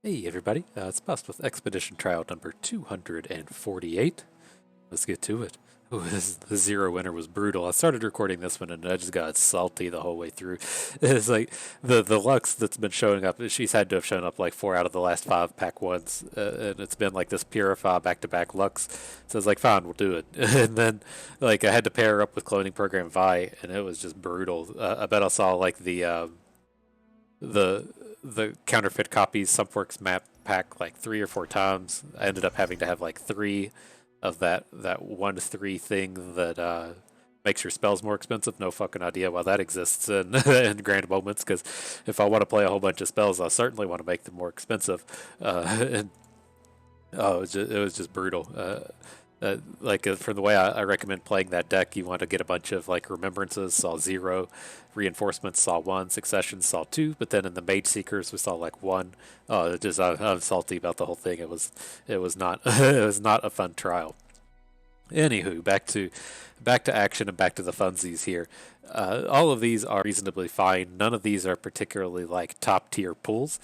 Hey everybody, it's Bust with Expedition Trial number 248. Let's get to it. Ooh, the zero winner was brutal. I started recording this one and I just got salty the whole way through. It's like the Lux that's been showing up, she's had to have shown up like 4 out of the last 5 pack 1s, and it's been like this Purify back-to-back Lux. So it's like, fine, we'll do it. And then like I had to pair her up with Cloning Program Vi, and it was just brutal. I bet I saw like the counterfeit copies Subworks map pack like 3 or 4 times. I ended up having to have like 3 of that 1-3 thing that makes your spells more expensive. No fucking idea why that exists in in Grand Moments. Because if I want to play a whole bunch of spells, I certainly want to make them more expensive. And oh, it was just brutal. From the way I recommend playing that deck, you want to get a bunch of like remembrances. Saw 0, reinforcements saw 1, successions saw 2, but then in the Mage Seekers we saw like 1. Oh, I'm salty about the whole thing. It was not it was not a fun trial. Anywho, back to action and back to the funsies here. All of these are reasonably fine. None of these are particularly like top tier pools.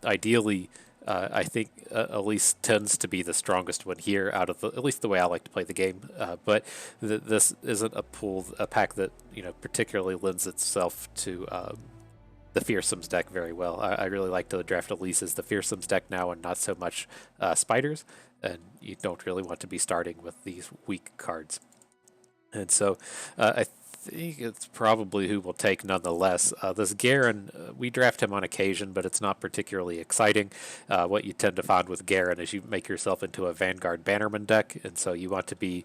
Ideally, I think Elise tends to be the strongest one here out of at least the way I like to play the game. But this isn't a pack that particularly lends itself to the Fearsomes deck very well. I really like to draft Elise as the Fearsomes deck now, and not so much Spiders. And you don't really want to be starting with these weak cards. And so I think it's probably who we'll take nonetheless. This Garen, we draft him on occasion, but it's not particularly exciting. What you tend to find with Garen is you make yourself into a Vanguard Bannerman deck, and so you want to be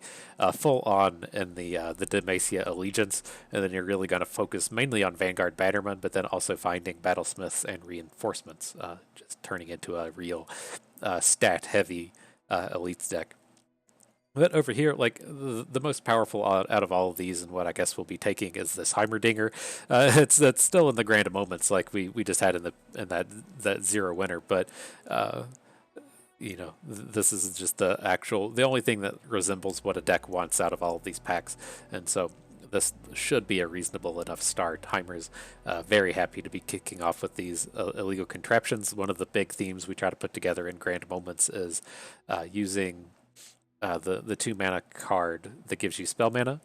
full on in the Demacia Allegiance, and then you're really going to focus mainly on Vanguard Bannerman, but then also finding Battlesmiths and Reinforcements, just turning into a real stat-heavy Elites deck. But over here, like the most powerful out of all of these, and what I guess we'll be taking is this Heimerdinger. It's that's still in the Grand Moments, like we just had in that zero winner. But this is just the only thing that resembles what a deck wants out of all of these packs, and so this should be a reasonable enough start. Heimer's very happy to be kicking off with these illegal contraptions. One of the big themes we try to put together in Grand Moments is using the 2 mana card that gives you spell mana,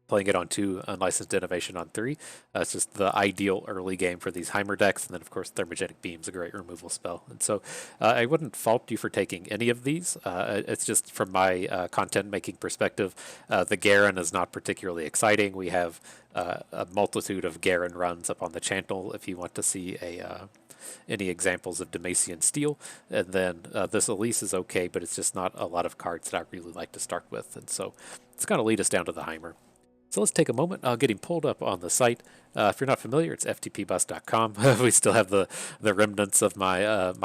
playing it on 2, Unlicensed Innovation on 3. It's just the ideal early game for these Heimer decks, and then of course Thermogenic Beam's a great removal spell. And so I wouldn't fault you for taking any of these. It's just from my content making perspective, the Garen is not particularly exciting. We have a multitude of Garen runs up on the channel if you want to see any examples of Demacian Steel. And then this Elise is okay, but it's just not a lot of cards that I really like to start with. And so it's going to lead us down to the Heimer. So let's take a moment. I'll get him pulled up on the site. If you're not familiar, it's ftpbus.com. We still have the remnants of my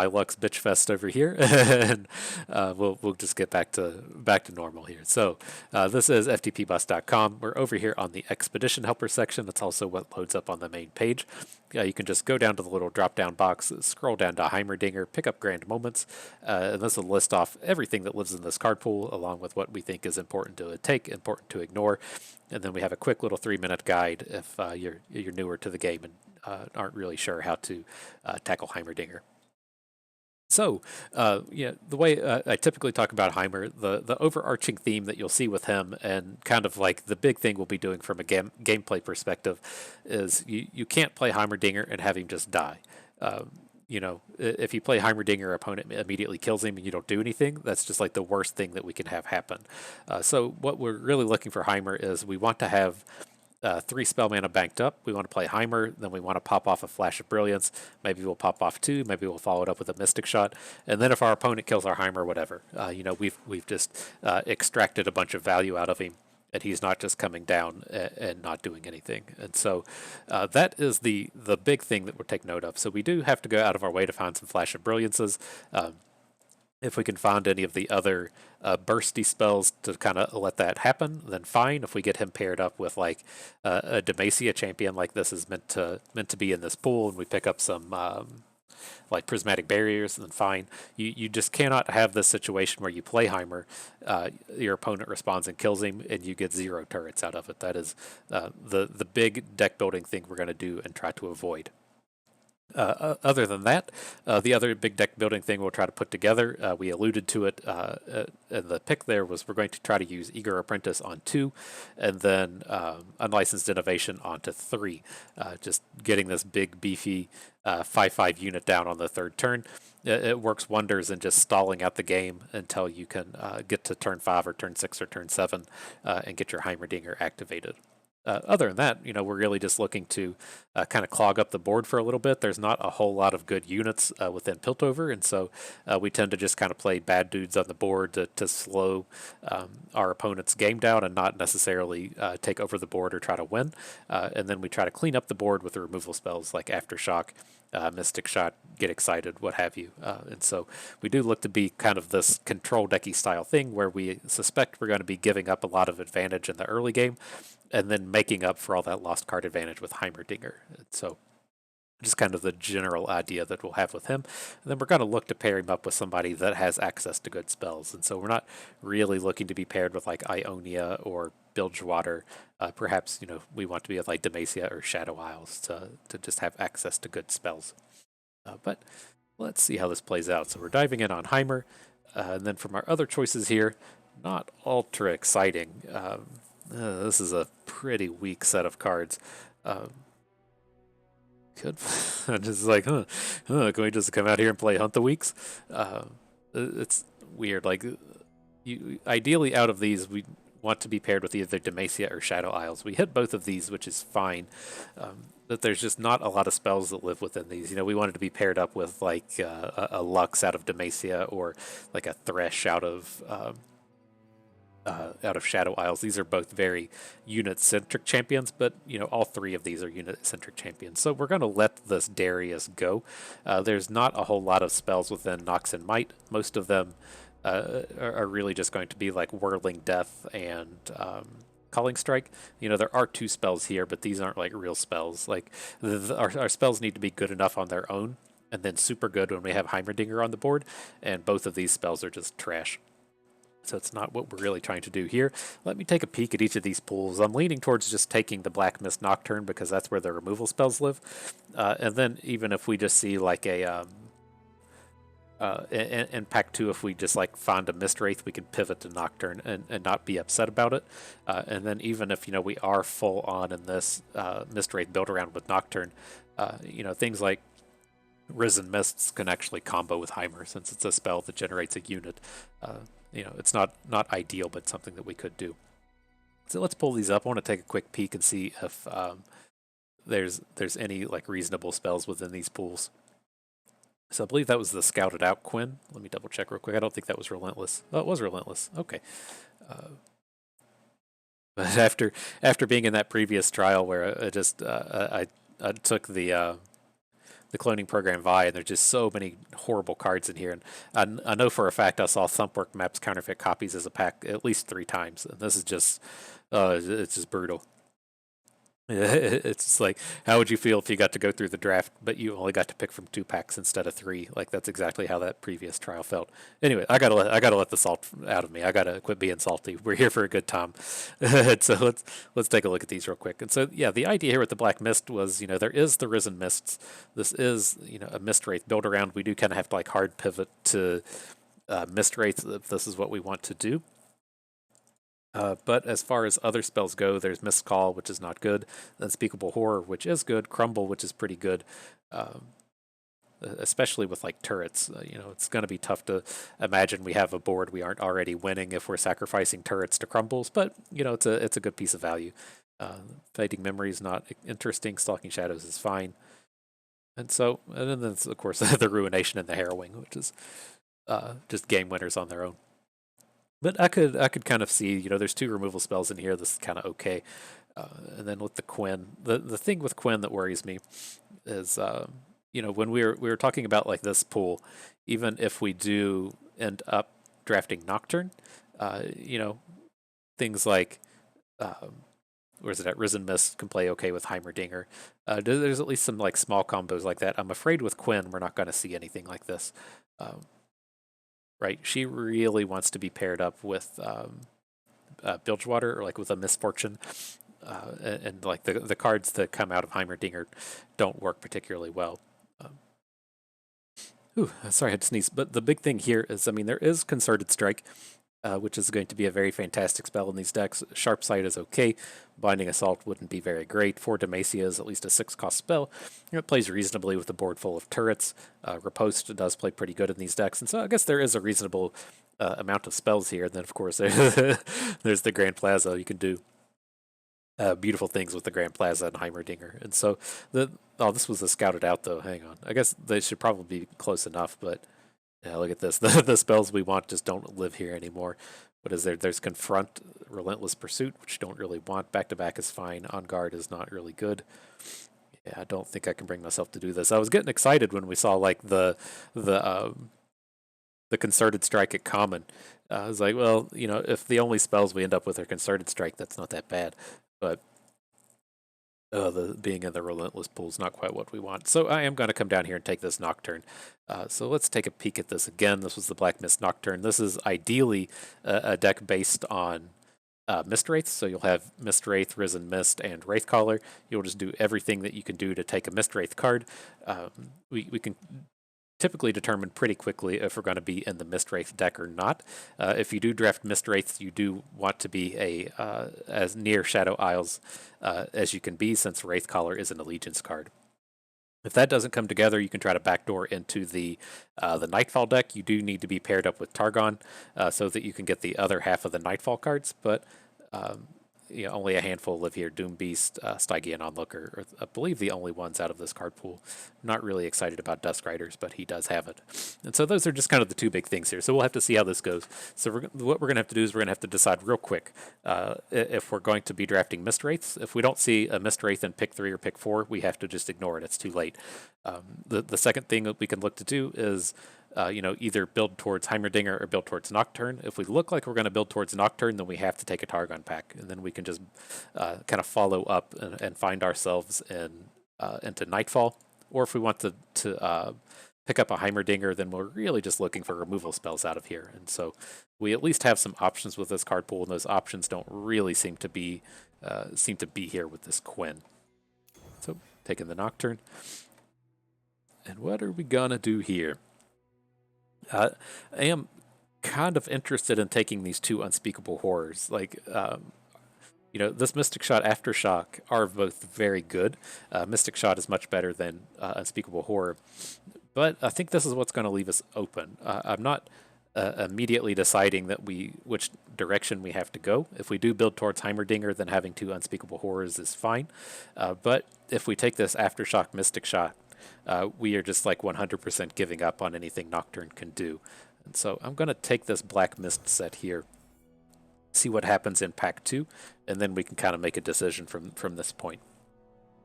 Lux bitch fest over here, and we'll just get back to normal here. So this is ftpbus.com. We're over here on the Expedition Helper section. That's also what loads up on the main page. You can just go down to the little drop-down box, scroll down to Heimerdinger, pick up Grand Moments, and this will list off everything that lives in this card pool, along with what we think is important to take, important to ignore, and then we have a quick little 3-minute guide if you're newer to the game and aren't really sure how to tackle Heimerdinger. So, the way I typically talk about Heimer, the overarching theme that you'll see with him, and kind of like the big thing we'll be doing from a gameplay perspective, is you can't play Heimerdinger and have him just die. If you play Heimerdinger, your opponent immediately kills him and you don't do anything, that's just like the worst thing that we can have happen. So what we're really looking for Heimer is we want to have 3 spell mana banked up. We want to play Heimer, then we want to pop off a Flash of Brilliance. Maybe we'll pop off 2. Maybe we'll follow it up with a Mystic Shot. And then if our opponent kills our Heimer, whatever. We've just extracted a bunch of value out of him, and he's not just coming down and not doing anything. And so that is the big thing that we'll take note of. So we do have to go out of our way to find some Flash of Brilliances. If we can find any of the other bursty spells to kind of let that happen, then fine. If we get him paired up with like a Demacia champion like this is meant to be in this pool, and we pick up some like prismatic barriers, then fine. You just cannot have this situation where you play Heimer, your opponent responds and kills him, and you get 0 turrets out of it. That is the big deck building thing we're going to do and try to avoid. Other than that, the other big deck building thing we'll try to put together, we alluded to it, and the pick there was we're going to try to use Eager Apprentice on 2, and then Unlicensed Innovation onto 3. Just getting this big, beefy 5/5 unit down on the third turn. It works wonders in just stalling out the game until you can get to turn 5 or turn 6 or turn 7 and get your Heimerdinger activated. Other than that, we're really just looking to kind of clog up the board for a little bit. There's not a whole lot of good units within Piltover, and so we tend to just kind of play bad dudes on the board to slow our opponent's game down and not necessarily take over the board or try to win. And then we try to clean up the board with the removal spells like Aftershock, Mystic Shot, Get Excited, what have you. And so we do look to be kind of this control decky style thing where we suspect we're going to be giving up a lot of advantage in the early game and then making up for all that lost card advantage with Heimerdinger. So just kind of the general idea that we'll have with him. And then we're going to look to pair him up with somebody that has access to good spells. And so we're not really looking to be paired with like Ionia or Bilgewater. Perhaps, we want to be with like Demacia or Shadow Isles to just have access to good spells. But let's see how this plays out. So we're diving in on Heimer. And then from our other choices here, not ultra exciting. This is a pretty weak set of cards. Could I'm just like, can we just come out here and play Hunt the Weeks? It's weird. Like, ideally out of these, we want to be paired with either Demacia or Shadow Isles. We hit both of these, which is fine. But there's just not a lot of spells that live within these. We wanted to be paired up with like a Lux out of Demacia or like a Thresh out of Shadow Isles. These are both very unit-centric champions, but all three of these are unit-centric champions. So we're going to let this Darius go. There's not a whole lot of spells within Nox and Might. Most of them are really just going to be like Whirling Death and Calling Strike. There are 2 spells here, but these aren't like real spells. Like our spells need to be good enough on their own, and then super good when we have Heimerdinger on the board. And both of these spells are just trash. So it's not what we're really trying to do here. Let me take a peek at each of these pools. I'm leaning towards just taking the Black Mists Nocturne because that's where the removal spells live. And then even if we just see like a in pack 2, if we just like find a Mist Wraith, we can pivot to Nocturne and not be upset about it. And then even if we are full on in this Mist Wraith build around with Nocturne, things like Risen Mists can actually combo with Heimer since it's a spell that generates a unit. It's not ideal, but something that we could do. So let's pull these up. I want to take a quick peek and see if there's any like reasonable spells within these pools. So I believe that was the Scouted Out Quinn. Let me double check real quick. I don't think that was Relentless. Oh, it was Relentless. Okay. But after being in that previous trial where I just I took the cloning program Vi, and there's just so many horrible cards in here. And I know for a fact I saw Thumpwork Maps counterfeit copies as a pack at least 3 times, and this is just it's just brutal. It's just like, how would you feel if you got to go through the draft, but you only got to pick from 2 packs instead of 3? Like that's exactly how that previous trial felt. Anyway, I gotta let the salt out of me. I gotta quit being salty. We're here for a good time. So let's take a look at these real quick. And so yeah, the idea here with the Black Mist was there is the Risen Mists. This is a Mist Wraith build around. We do kind of have to like hard pivot to Mist Wraiths if this is what we want to do. But as far as other spells go, there's Mist Call, which is not good. Unspeakable Horror, which is good. Crumble, which is pretty good. Especially with like turrets. It's going to be tough to imagine we have a board we aren't already winning if we're sacrificing turrets to crumbles, but it's a good piece of value. Fading Memory is not interesting. Stalking Shadows is fine. And then there's of course the Ruination and the Harrowing, which is just game winners on their own. But I could kind of see, there's 2 removal spells in here. This is kind of okay. And then with the Quinn, the thing with Quinn that worries me is, when we were talking about like this pool, even if we do end up drafting Nocturne, things like, where's it at? Risen Mist can play okay with Heimerdinger. There's at least some like small combos like that. I'm afraid with Quinn, we're not going to see anything like this. Right, she really wants to be paired up with Bilgewater or like with a Misfortune, and like the cards that come out of Heimerdinger don't work particularly well. Ooh, sorry, I had to sneeze. But the big thing here is, I mean, there is Concerted Strike, which is going to be a very fantastic spell in these decks. Sharp Sight is okay. Binding Assault wouldn't be very great. For Demacia is at least a 6-cost spell. It plays reasonably with a board full of turrets. Riposte does play pretty good in these decks, and so I guess there is a reasonable amount of spells here. And then, of course, there's the Grand Plaza. You can do beautiful things with the Grand Plaza and Heimerdinger. And so this was a scouted out though. Hang on, I guess they should probably be close enough. But yeah, look at this. The spells we want just don't live here anymore. What is there? There's Confront, Relentless Pursuit, which you don't really want. Back to back is fine. On Guard is not really good. Yeah, I don't think I can bring myself to do this. I was getting excited when we saw like the Concerted Strike at common. I was like, well, you know, if the only spells we end up with are Concerted Strike, that's not that bad. But the being in the Relentless pool is not quite what we want. So I am going to come down here and take this Nocturne. So let's take a peek at this again. This was the Black Mists Nocturne. This is ideally a deck based on Mist Wraiths. So you'll have Mist Wraith, Risen Mist, and Wraithcaller. You'll just do everything that you can do to take a Mist Wraith card. We can typically determine pretty quickly if we're going to be in the Mist Wraith deck or not. If you do draft Mist Wraiths, you do want to be as near Shadow Isles as you can be, since Wraithcaller is an Allegiance card. If that doesn't come together, you can try to backdoor into the Nightfall deck. You do need to be paired up with Targon so that you can get the other half of the Nightfall cards, but only a handful live here. Doombeast, Stygian Onlooker are, I believe, the only ones out of this card pool. Not really excited about Dusk Riders, but he does have it. And so those are just kind of the two big things here. So we'll have to see how this goes. So what we're going to have to do is we're going to have to decide real quick if we're going to be drafting Mist Wraiths. If we don't see a Mist Wraith in pick 3 or pick 4, we have to just ignore it. It's too late. The second thing that we can look to do is either build towards Heimerdinger or build towards Nocturne. If we look like we're going to build towards Nocturne, then we have to take a Targon pack, and then we can just kind of follow up and find ourselves into Nightfall. Or if we want to pick up a Heimerdinger, then we're really just looking for removal spells out of here. And so we at least have some options with this card pool, and those options don't really seem to be here with this Quinn. So taking the Nocturne. And what are we going to do here? I am kind of interested in taking these two Unspeakable Horrors. Like, this Mystic Shot, Aftershock are both very good. Mystic Shot is much better than Unspeakable Horror. But I think this is what's going to leave us open. I'm not immediately deciding which direction we have to go. If we do build towards Heimerdinger, then having two Unspeakable Horrors is fine. But if we take this Aftershock, Mystic Shot, we are just like 100% giving up on anything Nocturne can do. And so I'm going to take this Black Mist set here, see what happens in pack 2, and then we can kind of make a decision from this point.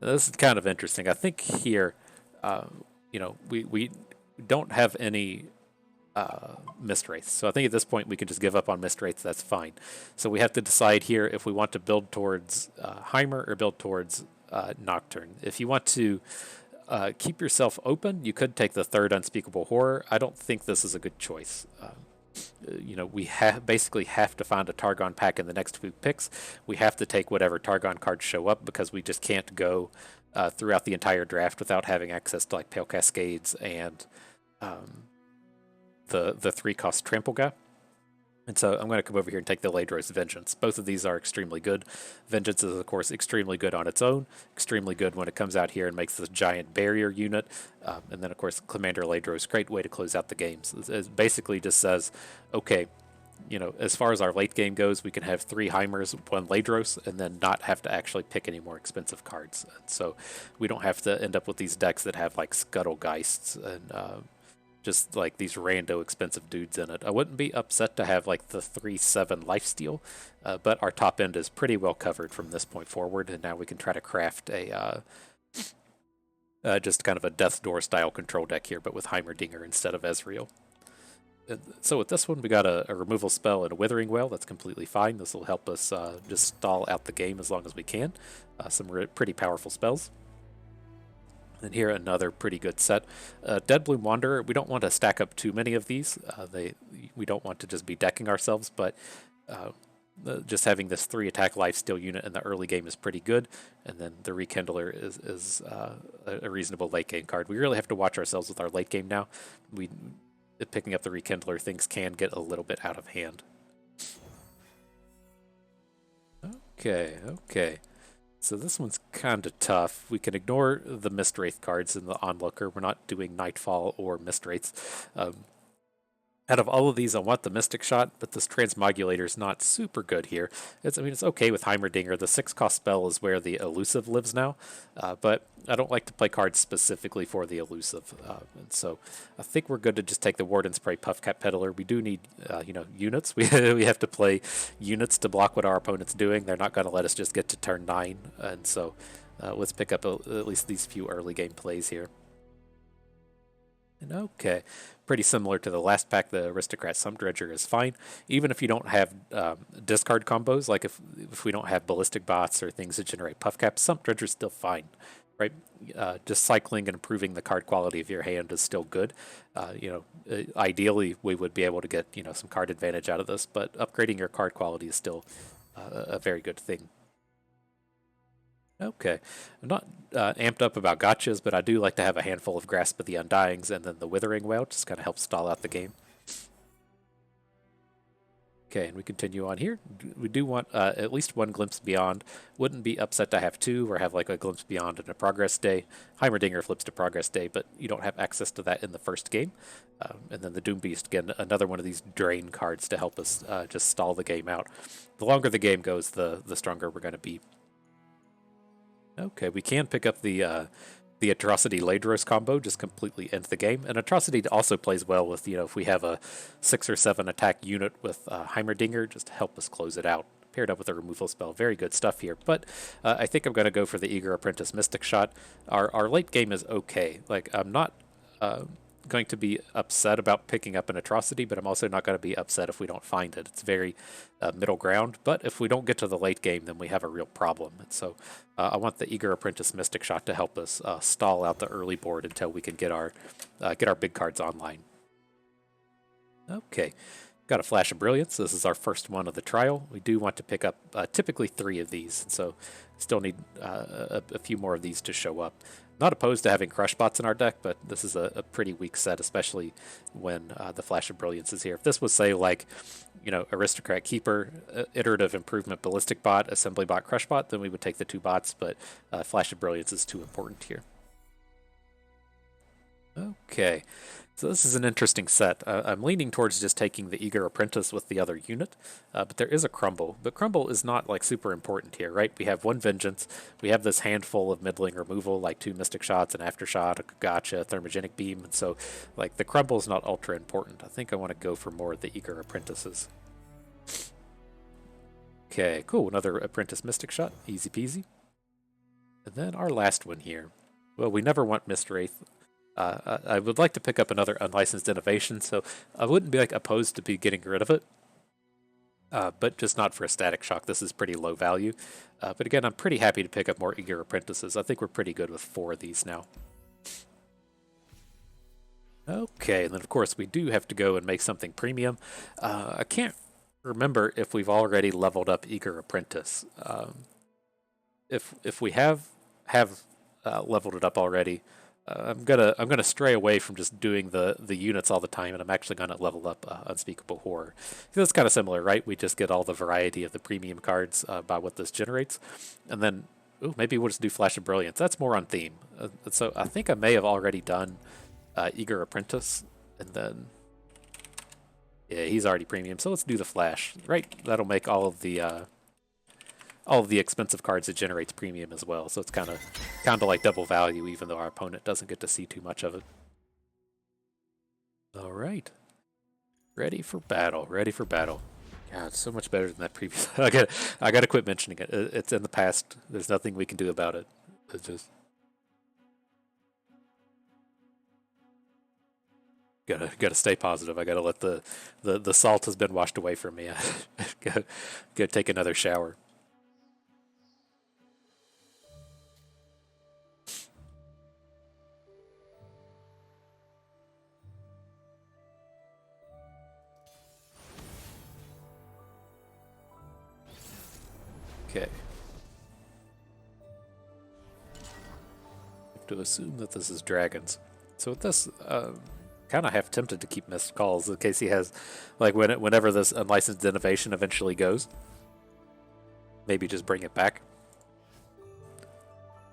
Now, this is kind of interesting. I think here, we don't have any Mist Wraiths. So I think at this point we can just give up on Mist Wraiths. That's fine. So we have to decide here if we want to build towards Heimer or build towards Nocturne. If you want to keep yourself open, you could take the third Unspeakable Horror. I don't think this is a good choice. We basically have to find a Targon pack in the next few picks. We have to take whatever Targon cards show up, because we just can't go throughout the entire draft without having access to like Pale Cascades and the 3-cost Trample guy. And so I'm going to come over here and take the Ledros Vengeance. Both of these are extremely good. Vengeance is, of course, extremely good on its own. Extremely good when it comes out here and makes this giant barrier unit. And then, of course, Commander Ledros, great way to close out the games. It basically just says, okay, as far as our late game goes, we can have 3 Heimers, 1 Ledros, and then not have to actually pick any more expensive cards. And so we don't have to end up with these decks that have like Scuttlegeists and just like these rando expensive dudes in it. I wouldn't be upset to have like the 3/7 lifesteal, but our top end is pretty well covered from this point forward, and now we can try to craft a just kind of a Death's Door style control deck here, but with Heimerdinger instead of Ezreal. And so with this one, we got a removal spell and a Withering Wail. That's completely fine. This will help us just stall out the game as long as we can. Some pretty powerful spells. And here another pretty good set. Deadbloom Wanderer, we don't want to stack up too many of these. We don't want to just be decking ourselves, but just having this 3 attack lifesteal unit in the early game is pretty good, and then the Rekindler is a reasonable late game card. We really have to watch ourselves with our late game now. Picking up the Rekindler, things can get a little bit out of hand. Okay. So this one's kind of tough. We can ignore the Mistwraith cards in the onlooker. We're not doing Nightfall or Mistwraiths. Out of all of these, I want the Mystic Shot, but this Transmogulator is not super good here. It's okay with Heimerdinger. The 6-cost spell is where the Elusive lives now, but I don't like to play cards specifically for the Elusive. And so I think we're good to just take the Warden Spray Puffcat Peddler. We do need, units. We have to play units to block what our opponent's doing. They're not going to let us just get to turn 9, and so let's pick up at least these few early game plays here. And okay, pretty similar to the last pack, the Aristocrat Sump Dredger is fine. Even if you don't have discard combos, like if we don't have Ballistic Bots or things that generate Puff Caps, Sump Dredger is still fine, right? Just cycling and improving the card quality of your hand is still good. Ideally, we would be able to get some card advantage out of this, but upgrading your card quality is still a very good thing. Okay. I'm not amped up about gotchas, but I do like to have a handful of Grasp of the Undyings and then the Withering Wail, just kind of helps stall out the game. Okay, and we continue on here. We do want at least one Glimpse Beyond. Wouldn't be upset to have 2 or have like a Glimpse Beyond and a Progress Day. Heimerdinger flips to Progress Day, but you don't have access to that in the first game. And then the Doombeast, again, another one of these drain cards to help us just stall the game out. The longer the game goes, the stronger we're going to be. Okay, we can pick up the Atrocity Ledros combo, just completely end the game. And Atrocity also plays well with, if we have a 6 or 7 attack unit with Heimerdinger, just to help us close it out. Paired up with a removal spell, very good stuff here. But I think I'm going to go for the Eager Apprentice Mystic Shot. Our late game is okay. Like, I'm not going to be upset about picking up an Atrocity, but I'm also not going to be upset if we don't find it. It's very middle ground, but if we don't get to the late game, then we have a real problem. And so I want the Eager Apprentice Mystic Shot to help us stall out the early board until we can get our big cards online. Okay, got a Flash of Brilliance. This is our first one of the trial. We do want to pick up typically 3 of these, and so still need a few more of these to show up. Not opposed to having Crush Bots in our deck, but this is a pretty weak set, especially when the Flash of Brilliance is here. If this was, say, like, Aristocrat Keeper, Iterative Improvement Ballistic Bot, Assembly Bot, Crush Bot, then we would take the 2 bots, but Flash of Brilliance is too important here. Okay, so this is an interesting set. I'm leaning towards just taking the Eager Apprentice with the other unit, but there is a Crumble. But Crumble is not like super important here, right? We have 1 Vengeance, we have this handful of middling removal, like 2 Mystic Shots, an Aftershock, a Gotcha, Thermogenic Beam, and so like the Crumble is not ultra important. I think I want to go for more of the Eager Apprentices. Okay, cool, another Apprentice Mystic Shot, easy peasy. And then our last one here. Well, we never want Mistwraith. I would like to pick up another Unlicensed Innovation, so I wouldn't be opposed to be getting rid of it, but just not for a Static Shock. This is pretty low value. But again, I'm pretty happy to pick up more Eager Apprentices. I think we're pretty good with 4 of these now. Okay, and then of course we do have to go and make something premium. I can't remember if we've already leveled up Eager Apprentice. If we have leveled it up already, I'm gonna stray away from just doing the units all the time, and I'm actually gonna level up Unspeakable Horror. So that's kind of similar, right? We just get all the variety of the premium cards by what this generates, and then maybe we'll just do Flash of Brilliance. That's more on theme. So I think I may have already done Eager Apprentice, and then yeah, he's already premium. So let's do the Flash, right? That'll make all of the expensive cards it generates premium as well, so it's kind of like double value, even though our opponent doesn't get to see too much of it. All right, ready for battle. God, it's so much better than that previous. I gotta quit mentioning it. It's in the past. There's nothing we can do about it. It's just gotta stay positive. I gotta let the salt has been washed away from me. Gotta take another shower. Okay. Have to assume that this is dragons. So with this, kind of half tempted to keep missed calls in case he has, like, whenever this unlicensed innovation eventually goes, maybe just bring it back.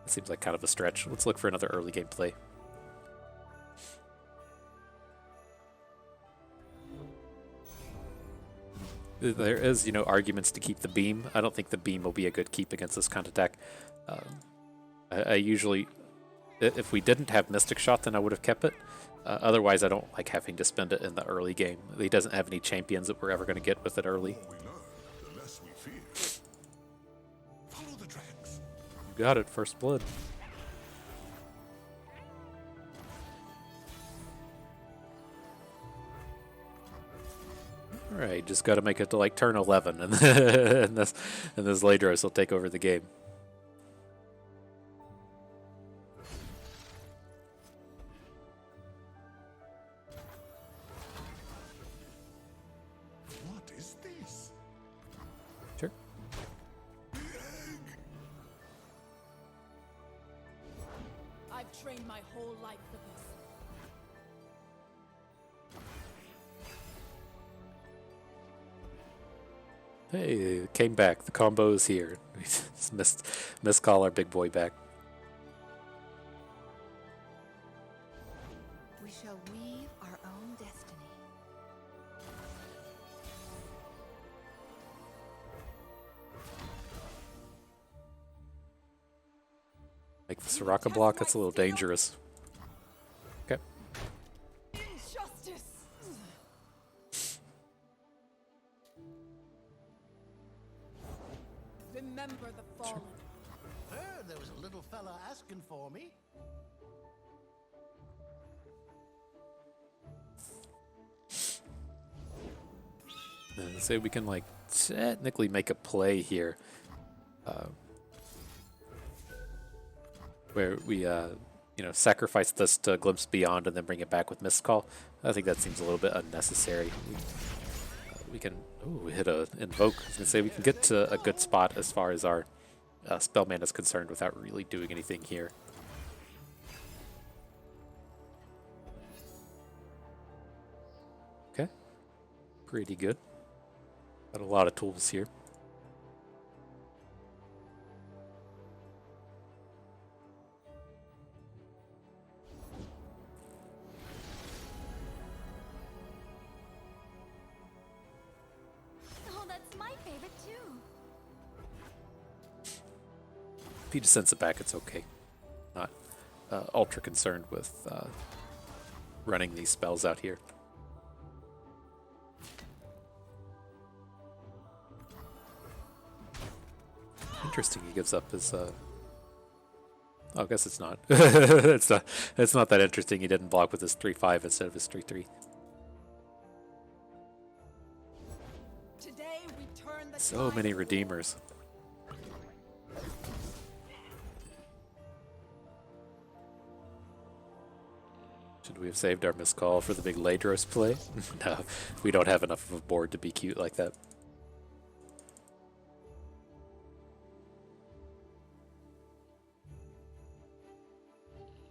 It seems like kind of a stretch. Let's look for another early game play. There is, arguments to keep the beam. I don't think the beam will be a good keep against this kind of deck. I usually, if we didn't have Mystic Shot, then I would have kept it. Otherwise, I don't like having to spend it in the early game. He doesn't have any champions that we're ever going to get with it early. You got it, First Blood. Alright, just got to make it to like turn 11, and this Ledros will take over the game. What is this? Sure. I've trained my whole life for this. Hey, came back. The combo is here. We just missed call our big boy back. We shall weave our own destiny. Like the Soraka block, that's a little dangerous. Okay. Injustice! Remember the fallen. Heard there was a little fella asking for me. Say we can like technically make a play here, where we sacrifice this to Glimpse Beyond and then bring it back with Mist Call. I think that seems a little bit unnecessary. We can we hit a invoke. I was gonna say we can get to a good spot as far as our spell mana is concerned without really doing anything here. Okay, pretty good. Got a lot of tools here. Oh, that's my favorite too. If you just sends it back, it's okay. Not ultra concerned with running these spells out here. Interesting. He gives up his. Oh, I guess it's not. It's not that interesting. He didn't block with his 3/5 instead of his 3/3. Today we turn the So many redeemers. Should we have saved our missed call for the big Ledros play? No, we don't have enough of a board to be cute like that.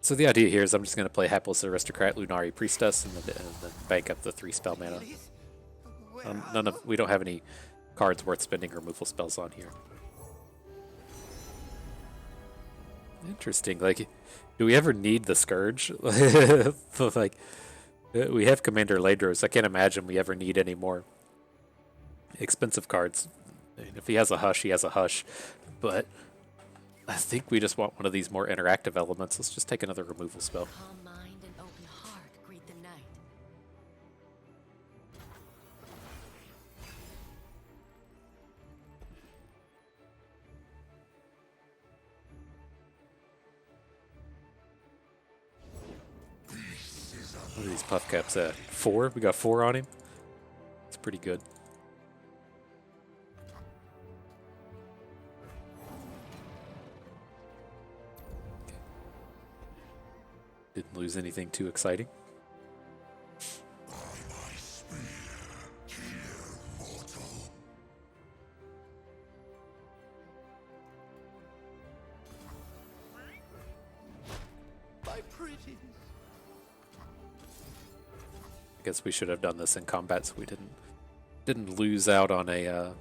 So the idea here is I'm just going to play Hapless Aristocrat, Lunari Priestess, and then bank up the 3 spell mana. We don't have any cards worth spending removal spells on here. Interesting. Like, do we ever need the Scourge? Like, we have Commander Ledros. I can't imagine we ever need any more expensive cards. I mean, if he has a Hush, he has a Hush. But I think we just want one of these more interactive elements. Let's just take another removal spell. Calm mind and open heart greet the night. What are these puff caps at? 4? We got 4 on him? It's pretty good. Didn't lose anything too exciting. I guess we should have done this in combat so we didn't lose out on a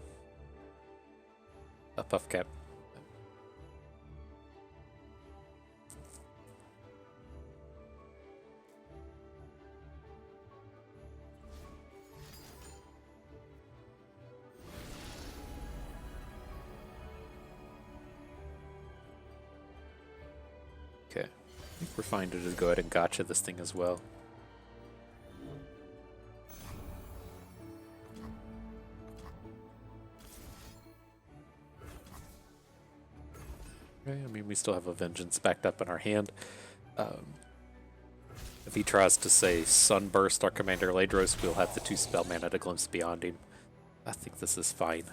puff cap. Okay, I think we're fine to just go ahead and gotcha this thing as well. Okay, I mean, we still have a Vengeance backed up in our hand. If he tries to say Sunburst our Commander Ledros, we'll have the 2 spell mana to Glimpse Beyond him. I think this is fine.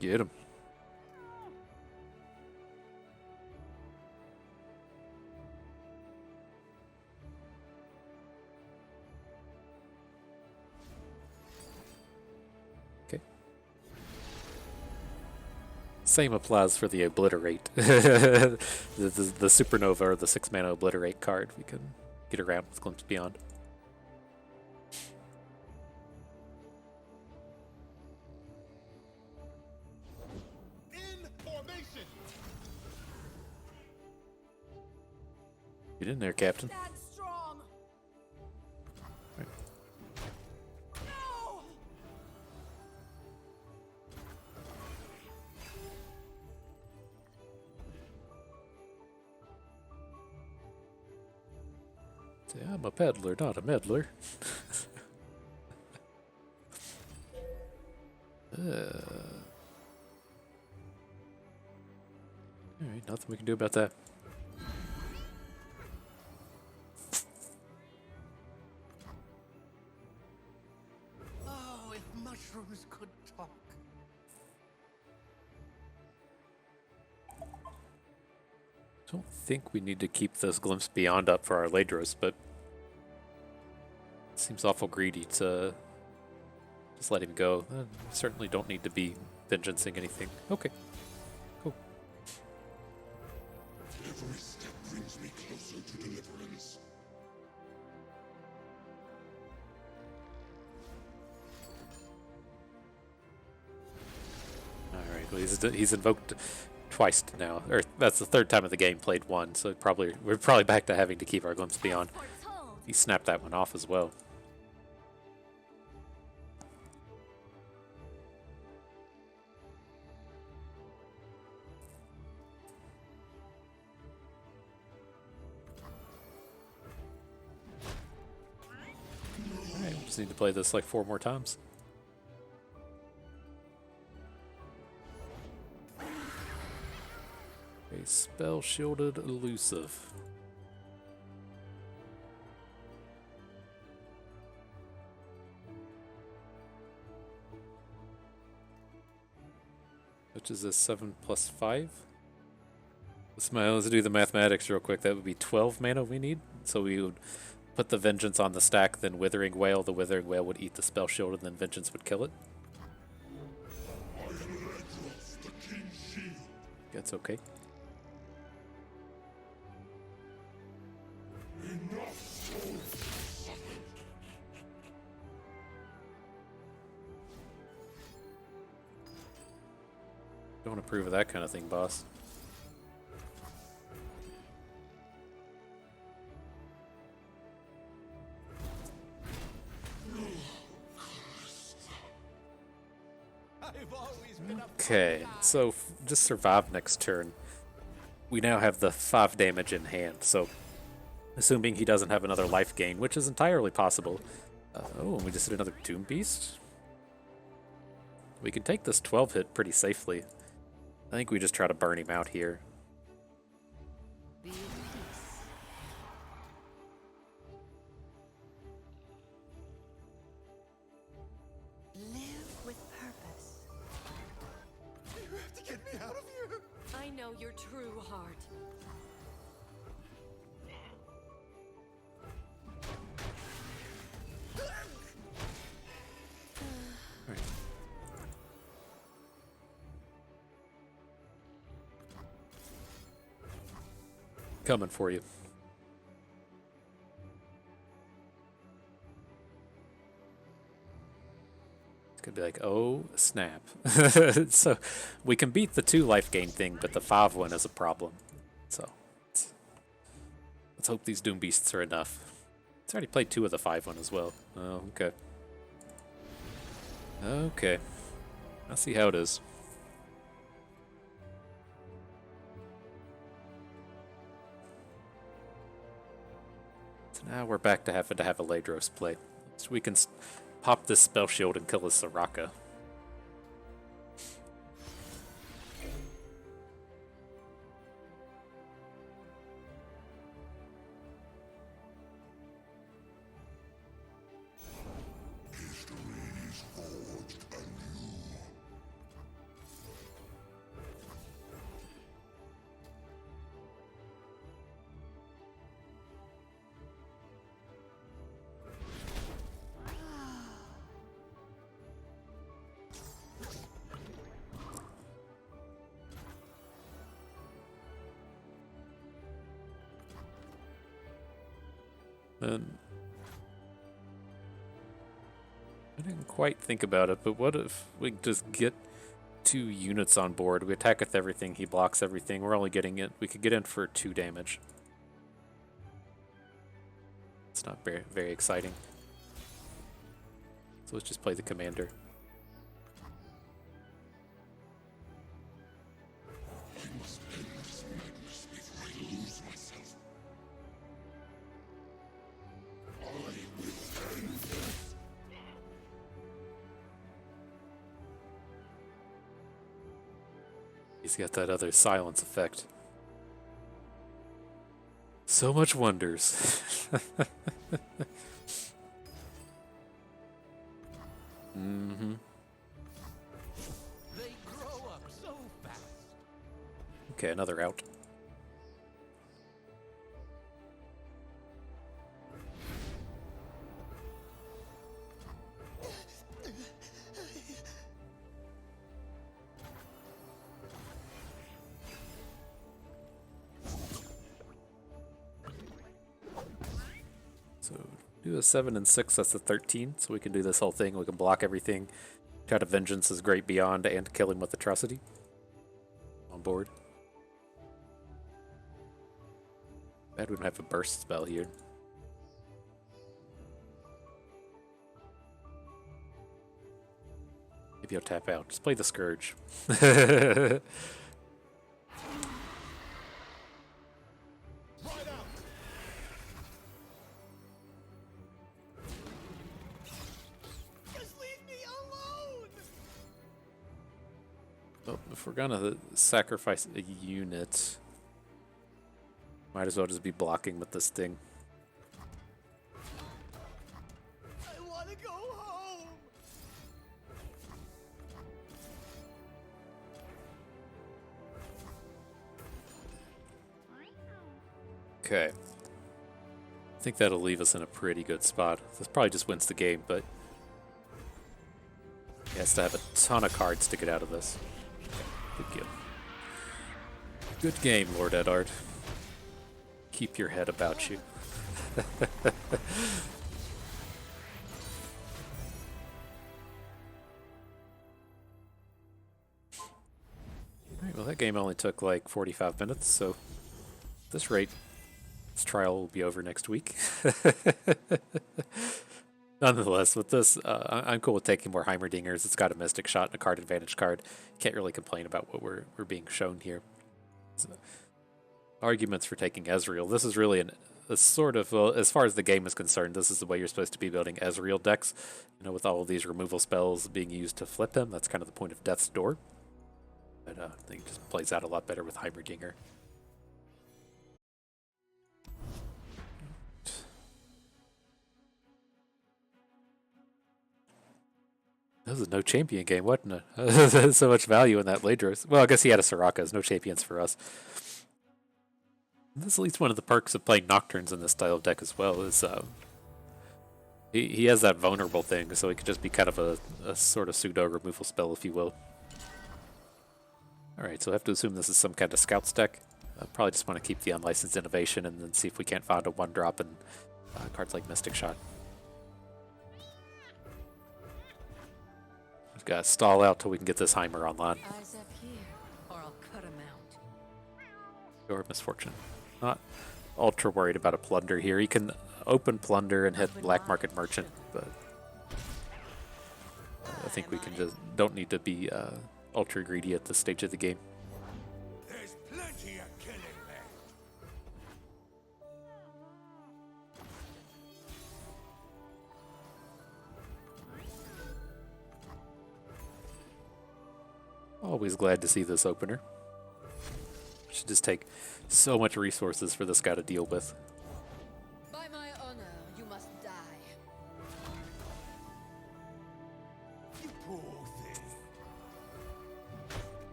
Get him. Okay. Same applies for the Obliterate. the Supernova or the 6-mana Obliterate card. We can get around with Glimpse Beyond. Get in there, Captain. Stand strong. Right. No! Say, I'm a peddler, not a meddler. Alright, nothing we can do about that. Oh, if mushrooms could talk. Don't think we need to keep this Glimpse Beyond up for our Ledros, but it seems awful greedy to just let him go. Certainly don't need to be vengeancing anything. Okay, cool. Every step brings me closer to deliverance. All right, well, he's invoked twice now, or that's the 3rd time of the game played one, so we're probably back to having to keep our Glimpse Beyond. He snapped that one off as well. Alright, we just need to play this like 4 more times. A spell shielded elusive. Which is a 7 plus 5. Let's do the mathematics real quick. That would be 12 mana we need. So we would put the Vengeance on the stack, then Withering Wail. The Withering Wail would eat the spell shield, and then Vengeance would kill it. I am Ledros, the King's Shield. That's okay. Enough souls suffered. Don't approve of that kind of thing, boss. I've always been a Okay, so just survive next turn. We now have the 5 damage in hand, so assuming he doesn't have another life gain, which is entirely possible. Oh, we just did another Doombeast? We can take this 12 hit pretty safely. I think we just try to burn him out here. Be at peace. Live with purpose. You have to get me out of here. I know your true heart. Alright. Coming for you. It's gonna be like, oh snap. So we can beat the 2 life gain thing, but the 5 one is a problem. So let's hope these Doombeasts are enough. It's already played 2 of the 5 one as well. Oh, okay. Okay. I'll see how it is. So now we're back to having to have a Ledros play. So we can pop this spell shield and kill a Soraka. And I didn't quite think about it, but what if we just get 2 units on board? We attack with everything, he blocks everything. We're only getting it. We could get in for 2 damage. It's not very, very exciting. So let's just play the commander. He's got that other silence effect. So much wonders. Mm-hmm. They grow up so fast. Okay, another out. So do a 7 and 6, that's a 13, so we can do this whole thing. We can block everything. Try to Vengeance is Great Beyond and kill him with Atrocity. On board. Bad we don't have a burst spell here. Maybe I'll tap out. Just play the Scourge. Well, if we're gonna sacrifice a unit, might as well just be blocking with this thing. I want to go home. Okay. I think that'll leave us in a pretty good spot. This probably just wins the game, but he has to have a ton of cards to get out of this. Good game. Good game, Lord Eddard. Keep your head about you. Alright, well that game only took like 45 minutes, so at this rate, this trial will be over next week. Nonetheless, with this, I'm cool with taking more Heimerdingers. It's got a Mystic Shot and a card advantage card. Can't really complain about what we're being shown here. So, arguments for taking Ezreal. This is really a sort of, well, as far as the game is concerned, this is the way you're supposed to be building Ezreal decks. You know, with all of these removal spells being used to flip him. That's kind of the point of Death's Door. But I think it just plays out a lot better with Heimerdinger. This is no champion game, wasn't it? So much value in that Ledros. Well, I guess he had a Soraka. There's no champions for us. This is at least one of the perks of playing Nocturnes in this style of deck as well, is he has that vulnerable thing, so it could just be kind of a sort of pseudo removal spell, if you will. Alright, so I have to assume this is some kind of Scouts deck. Probably just want to keep the Unlicensed Innovation and then see if we can't find a 1-drop and cards like Mystic Shot. We've got to stall out till we can get this Heimer online. Eyes up here, or I'll cut 'em out. Your misfortune. Not ultra worried about a Plunder here. He can open Plunder and hit Black Market Merchant, but I think we can just don't need to be ultra greedy at this stage of the game. There's plenty of killing left. Always glad to see this opener. Should just take so much resources for this guy to deal with. By my honor, you must die. You poor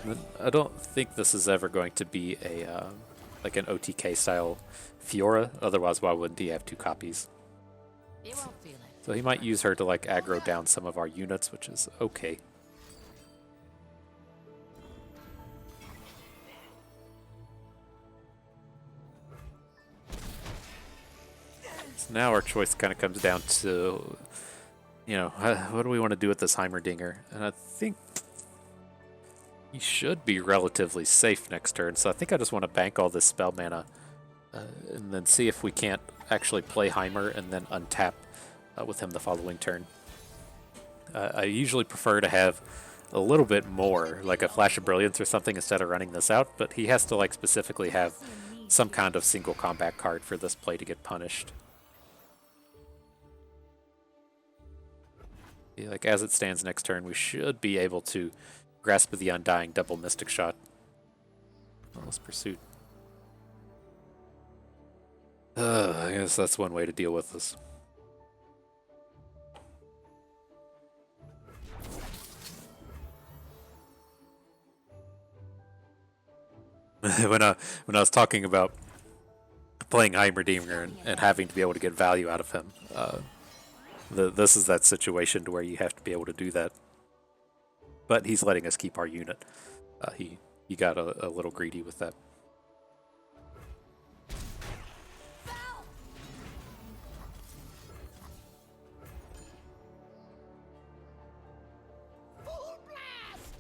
thing. I don't think this is ever going to be a like an OTK style Fiora. Otherwise, why wouldn't he have 2 copies? You won't feel it. So he might use her to like aggro down some of our units, which is okay. So now our choice kind of comes down to, you know, what do we want to do with this Heimerdinger? And I think he should be relatively safe next turn, so I think I just want to bank all this spell mana and then see if we can't actually play Heimer and then untap with him the following turn. I usually prefer to have a little bit more, like a Flash of Brilliance or something, instead of running this out, but he has to like specifically have some kind of single combat card for this play to get punished. Yeah, like as it stands next turn, we should be able to Grasp of the Undying, double Mystic Shot. Almost Pursuit. I guess that's one way to deal with this. when I was talking about playing Heimerdinger and having to be able to get value out of him, this is that situation to where you have to be able to do that. But he's letting us keep our unit. He got a little greedy with that. Full blast!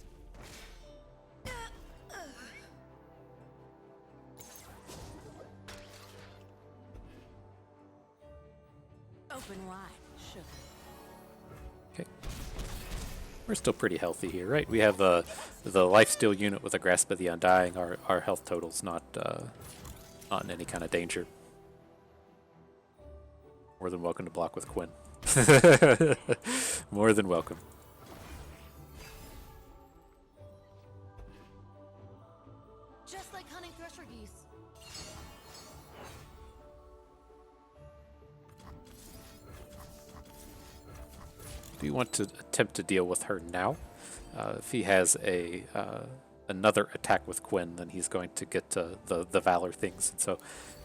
Open wide, sugar. Okay. We're still pretty healthy here, right? We have the lifesteal unit with a Grasp of the Undying. Our health total's not in any kind of danger. More than welcome to block with Quinn. More than welcome. Just like hunting thresher geese. Do you want to attempt to deal with her now? If he has another attack with Quinn, then he's going to get to the Valor things. And so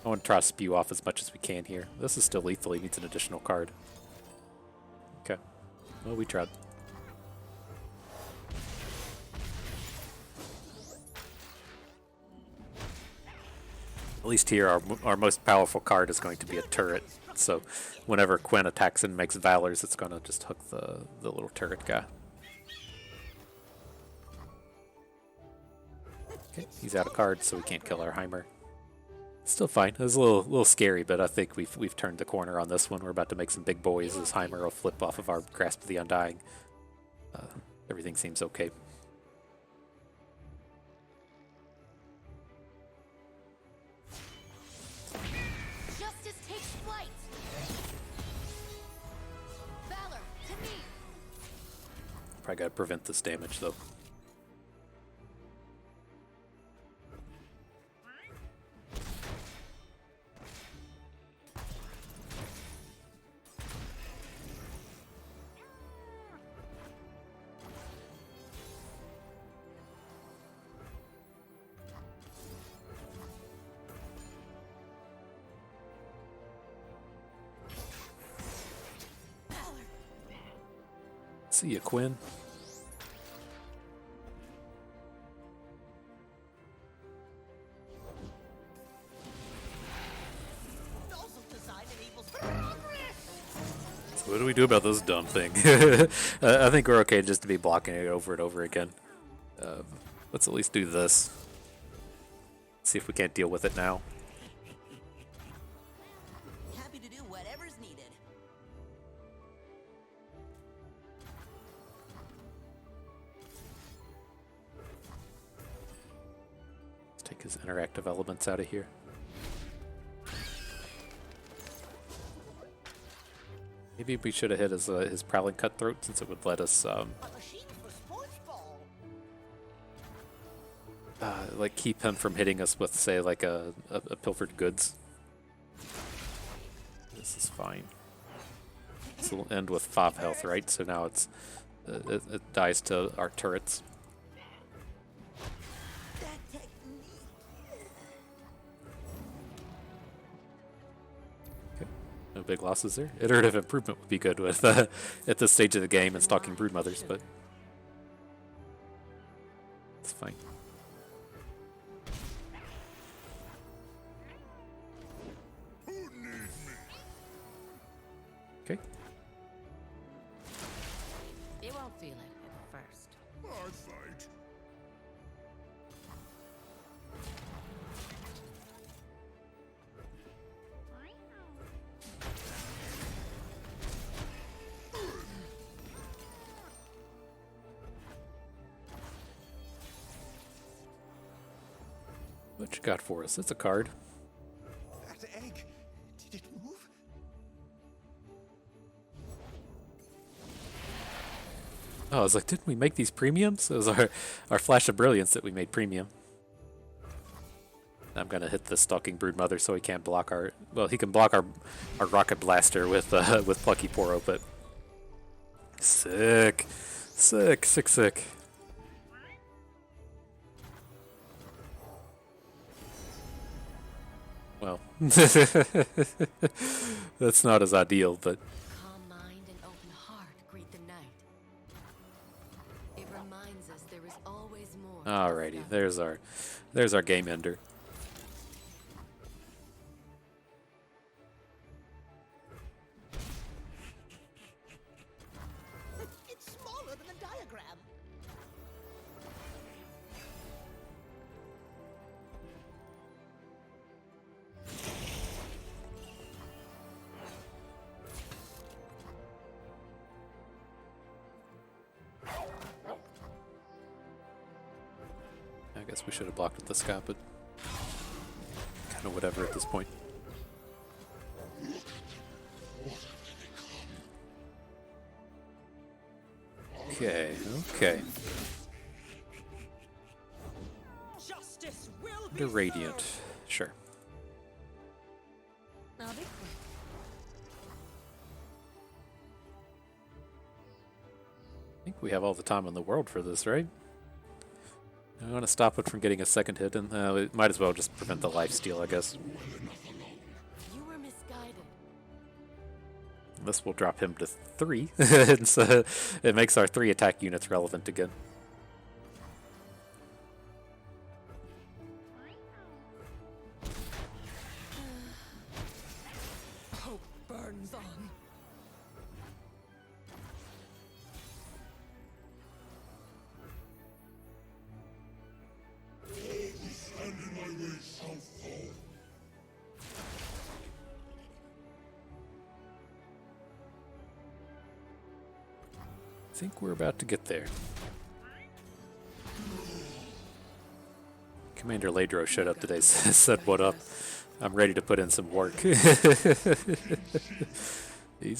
I want to try to spew off as much as we can here. This is still lethal. He needs an additional card. Okay. Well, we tried. At least here, our most powerful card is going to be a turret. So whenever Quinn attacks and makes Valors, it's going to just hook the little turret guy. Okay, he's out of cards, so we can't kill our Heimer. Still fine. It was a little scary, but I think we've turned the corner on this one. We're about to make some big boys as Heimer will flip off of our Grasp of the Undying. Everything seems okay. Justice takes flight. Valor, to me. Probably got to prevent this damage, though. See ya, Quinn. Nozzle design enables progress! So what do we do about this dumb thing? I think we're okay just to be blocking it over and over again. Let's at least do this. See if we can't deal with it now. Happy to do whatever's needed. Let's take his interactive elements out of here. Maybe we should have hit his Prowling Cutthroat since it would let us A machine for sports ball. like keep him from hitting us with, say, like a pilfered goods. This is fine. This will end with 5 health, right? So now it's it dies to our turrets. That technique. Okay. No big losses there. Iterative improvement would be good with at this stage of the game and stalking broodmothers, but it's fine. Okay. You won't feel it at first. I fight. What you got for us? It's a card. That egg, did it move? Oh, I was like, didn't we make these premiums? It was our Flash of Brilliance that we made premium. I'm gonna hit the Stalking Broodmother so he can't block our. Well, he can block our Rocket Blaster with Plucky Poro, but sick. Well, that's not as ideal, but Calm mind and open heart greet the night. It reminds us there is always more. to alrighty. discover. There's our game ender. It's smaller than the diagram. I guess we should have blocked with the Scott, but kind of whatever at this point. Okay. Justice will be The Radiant. served. Sure. I'll be quick. I think we have all the time in the world for this, right? I want to stop it from getting a second hit, and we might as well just prevent the lifesteal, I guess. You were misguided. This will drop him to 3, and so it makes our 3 attack units relevant again. Hope burns on. Stand in my way shall fall. I think we're about to get there. Commander Ledros showed up today, said, "What up? I'm ready to put in some work." He's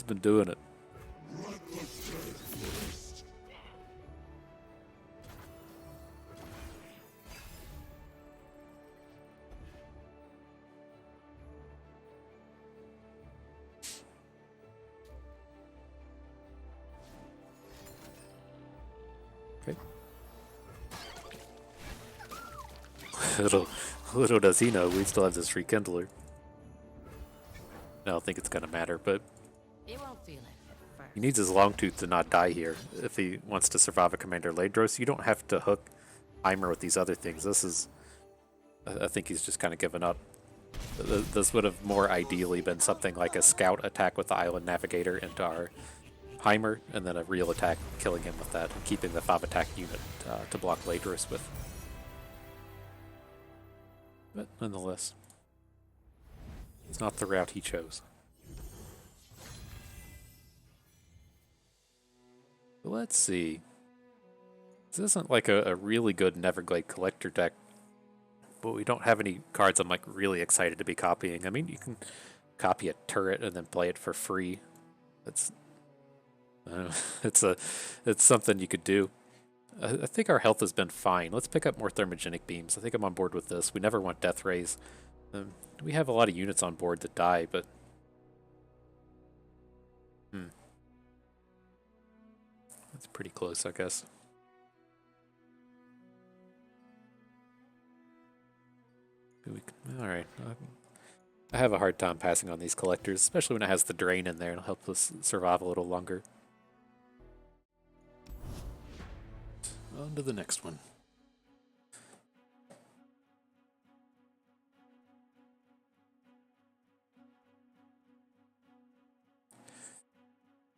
been doing it. Let the dead rest. Okay. Little does he know, we still have this rekindler. I don't think it's gonna matter, but You won't feel it at He needs his Longtooth to not die here if he wants to survive a Commander Ledros. You don't have to hook Heimer with these other things. This is... I think he's just kind of given up. This would have more ideally been something like a scout attack with the Island Navigator into our Heimer, and then a real attack killing him with that, and keeping the 5 attack unit to block Ledros with. But nonetheless, it's not the route he chose. Let's see. This isn't like a really good Neverglade Collector deck, but we don't have any cards I'm like really excited to be copying. I mean, you can copy a turret and then play it for free. It's it's something you could do. I think our health has been fine. Let's pick up more thermogenic beams. I think I'm on board with this. We never want death rays. We have a lot of units on board that die, but that's pretty close, I guess. All right. I have a hard time passing on these collectors, especially when it has the drain in there. It'll help us survive a little longer. On to the next one.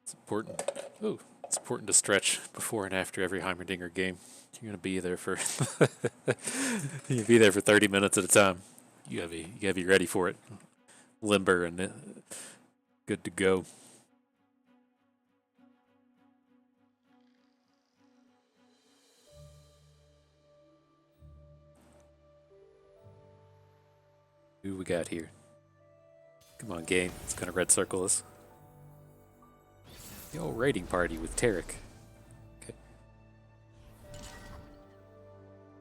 It's important. Oh, it's important to stretch before and after every Heimerdinger game. You're gonna be there for you'll be there for 30 minutes at a time. You gotta be ready for it, limber and good to go. Who we got here? Come on, game. It's gonna red circle us. The old raiding party with Tarek. Okay.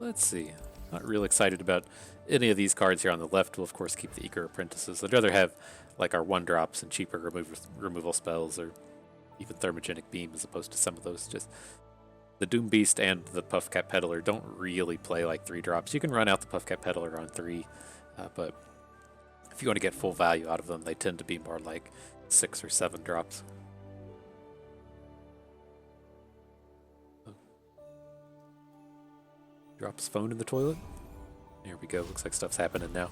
Let's see. Not real excited about any of these cards here on the left. We'll of course keep the Eager Apprentices. I'd rather have like our 1-drops and cheaper removal spells, or even Thermogenic Beam, as opposed to some of those. Just the Doombeast and the Puffcat Peddler don't really play like 3-drops. You can run out the Puffcat Peddler on 3, but if you want to get full value out of them, they tend to be more like 6 or 7 drops. Drops phone in the toilet. There we go. Looks like stuff's happening now.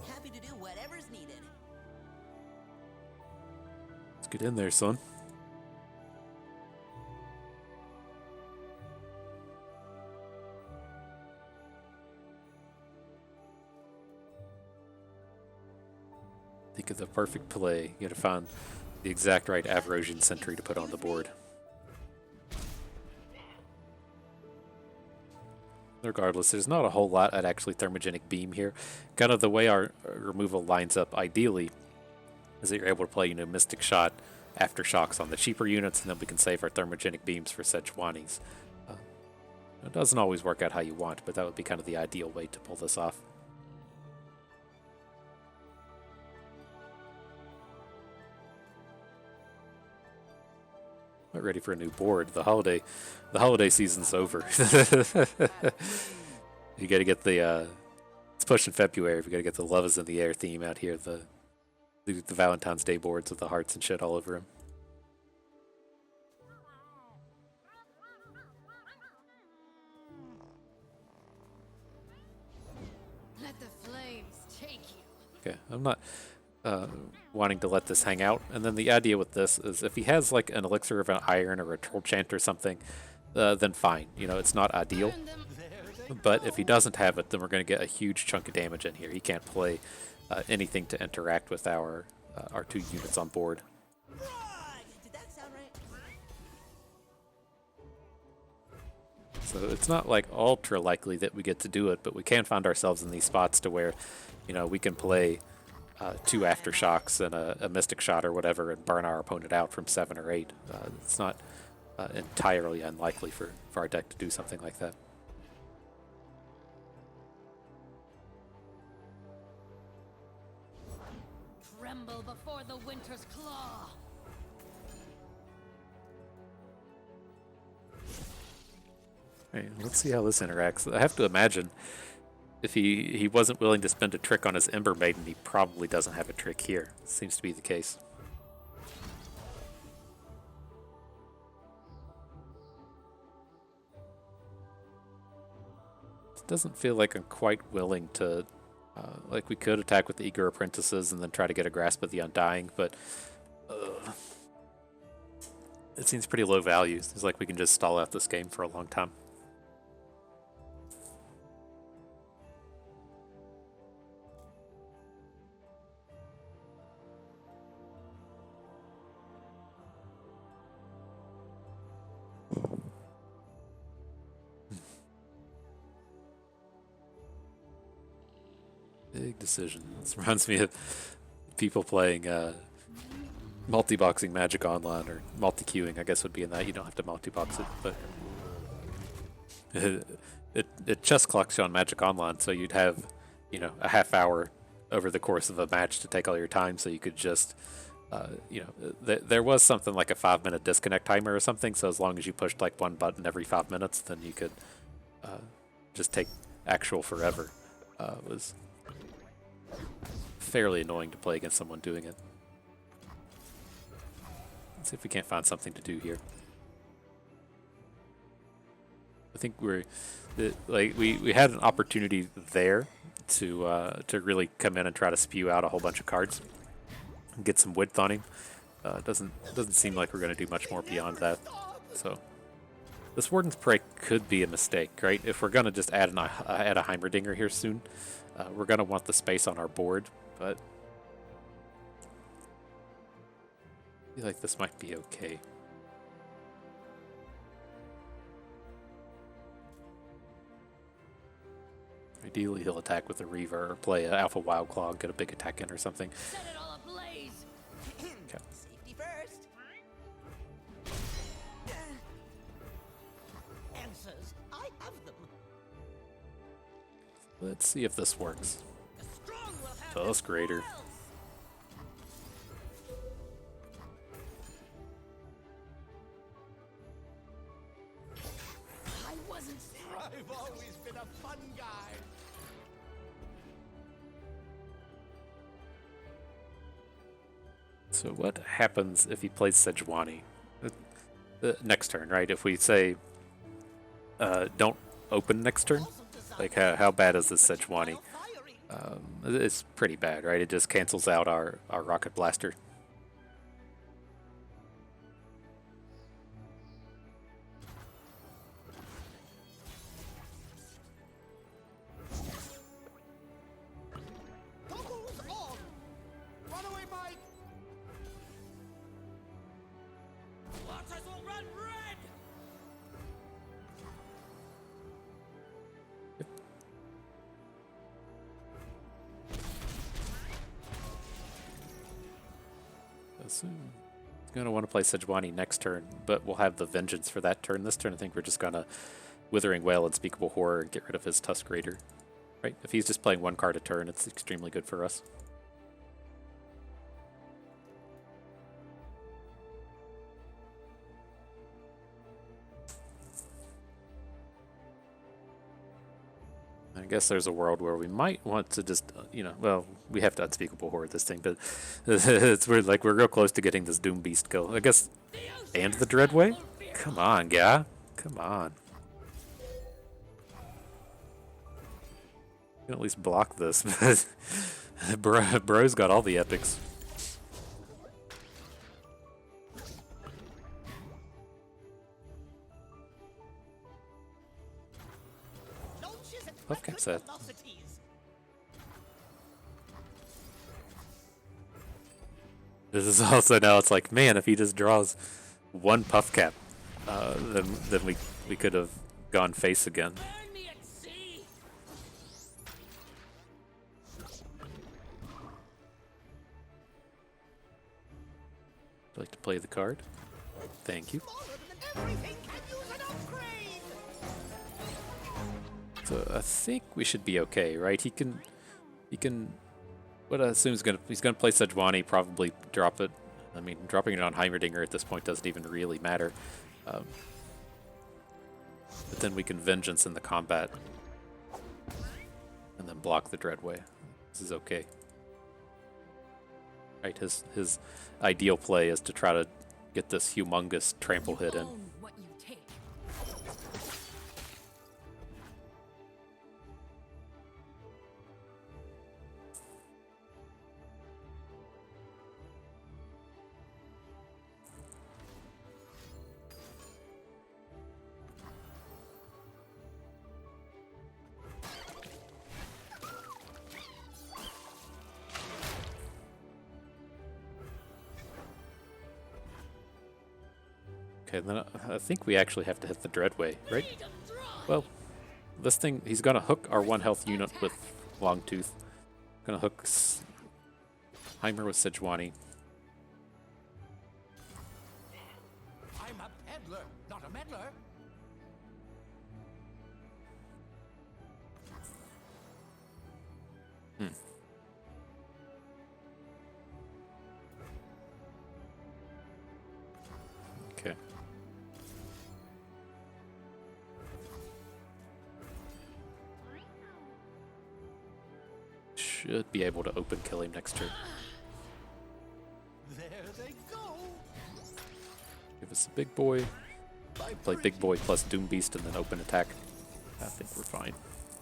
Happy to do whatever's needed. Let's get in there, son. Think of the perfect play. You gotta find the exact right Avarosian Sentry to put on the board. Regardless, there's not a whole lot at actually Thermogenic Beam here. Kind of the way our removal lines up ideally is that you're able to play, Mystic Shot, Aftershocks on the cheaper units, and then we can save our Thermogenic Beams for Sejuani's. It doesn't always work out how you want, but that would be kind of the ideal way to pull this off. Not ready for a new board. The holiday season's over. You gotta get the it's pushing February. We gotta get the Love is in the Air theme out here. The Valentine's Day boards with the hearts and shit all over them. Let the flames take you. Okay, I'm not wanting to let this hang out. And then the idea with this is if he has like an Elixir of an Iron or a Troll Chant or something, then fine. It's not ideal. But if he doesn't have it, then we're going to get a huge chunk of damage in here. He can't play anything to interact with our 2 units on board. Did that sound right? So it's not like ultra likely that we get to do it, but we can find ourselves in these spots to where, we can play 2 Aftershocks and a Mystic Shot or whatever and burn our opponent out from 7 or 8. It's not entirely unlikely for our deck to do something like that. Tremble before the winter's claw. Right, let's see how this interacts. I have to imagine if he wasn't willing to spend a trick on his Ember Maiden, he probably doesn't have a trick here. Seems to be the case. It doesn't feel like I'm quite willing to... like we could attack with the Eager Apprentices and then try to get a grasp of the Undying, but... it seems pretty low value. It's like we can just stall out this game for a long time. Big decision. This reminds me of people playing multi-boxing Magic Online, or multi-queuing, I guess would be in that. You don't have to multi-box it, but it chess clocks you on Magic Online, so you'd have, you know, a half hour over the course of a match to take all your time, so you could just, you know, there was something like a 5-minute disconnect timer or something, so as long as you pushed like one button every 5 minutes, then you could just take actual forever. It was fairly annoying to play against someone doing it. Let's see if we can't find something to do here. I think we had an opportunity there to really come in and try to spew out a whole bunch of cards and get some width on him. Doesn't seem like we're going to do much more beyond that. So this Warden's Prey could be a mistake, right? If we're going to just add a Heimerdinger here soon, we're going to want the space on our board, but I feel like this might be okay. Ideally, he'll attack with a Reaver or play an Alpha Wild Claw and get a big attack in or something. Set it all ablaze. Okay. Safety first. Answers, I have them. Let's see if this works. The strong will have Tusk Raider. I wasn't. I've always been a fun guy. So what happens if he plays Sejuani? The next turn, right? If we say don't open next turn, like how bad is this Sejuani? It's pretty bad, right? It just cancels out our Rocket Blaster. Goggles on. Runaway Mike. waters will run red. Assume he's going to want to play Sejuani next turn, but we'll have the Vengeance for that turn. This turn, I think we're just going to Withering Wail, Unspeakable Horror, and get rid of his Tusk Raider. Right? If he's just playing one card a turn, it's extremely good for us. I guess there's a world where we might want to just, you know, well, we have to Unspeakable Horror this thing, but it's weird, like we're real close to getting this Doom Beast kill. I guess, and the Dreadway? Come on, guy. Come on. You can at least block this, but bro's got all the epics. Puff Cap set. This is also now, it's like, man, if he just draws one Puff Cap, then we could have gone face again. Burn me at sea. Would you like to play the card? Thank you. Everything can use an upgrade. So I think we should be okay, right? He can. What I assume he's gonna play Sejuani, probably drop it. I mean, dropping it on Heimerdinger at this point doesn't even really matter. then we can Vengeance in the combat. And then block the Dreadway. This is okay. Right, his ideal play is to try to get this humongous trample hit in. Own what you take. Okay, then I think we actually have to hit the Dreadway, right? Well, this thing, he's gonna hook our 1 health unit with Longtooth. Gonna hook Heimer with Sejuani. I'm a peddler, not a meddler. Okay. Should be able to open kill him next turn. There they go. Give us a big boy. Play big boy plus Doombeast and then open attack. I think we're fine.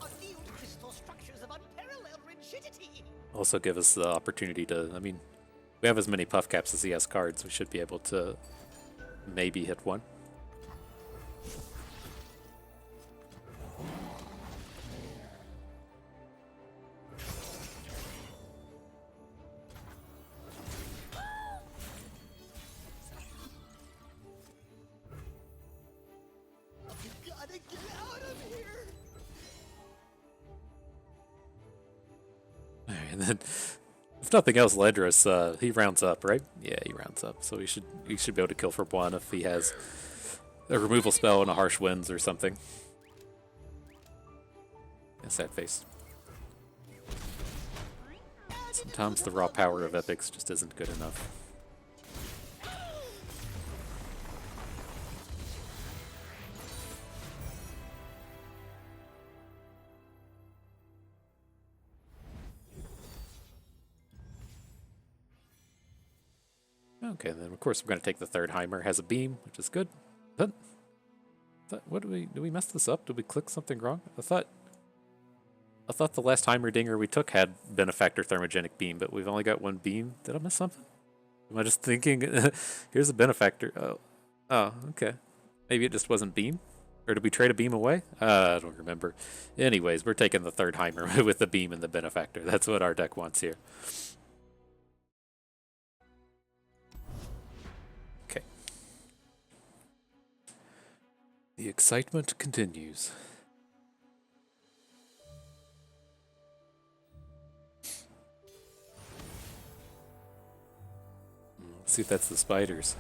Annealed crystal structures of unparalleled rigidity. Also give us the opportunity to, I mean, we have as many puff caps as he has cards. We should be able to maybe hit one. Gotta get out of here. Alright, and then if nothing else, Ledros, he rounds up, right? Yeah, he rounds up. So we should be able to kill for 1 if he has a removal spell and a harsh winds or something. Yeah, sad face. Sometimes the raw power of epics just isn't good enough. Okay, then of course we're going to take the 3rd Heimer. Has a beam, which is good. What did we mess this up? Did we click something wrong? I thought the last Heimerdinger we took had Benefactor Thermogenic Beam, but we've only got 1 beam. Did I miss something? Am I just thinking? Here's a Benefactor. Oh, okay. Maybe it just wasn't beam, or did we trade a beam away? I don't remember. Anyways, we're taking the 3rd Heimer with the beam and the Benefactor. That's what our deck wants here. Okay. The excitement continues. Let's see if that's the spiders.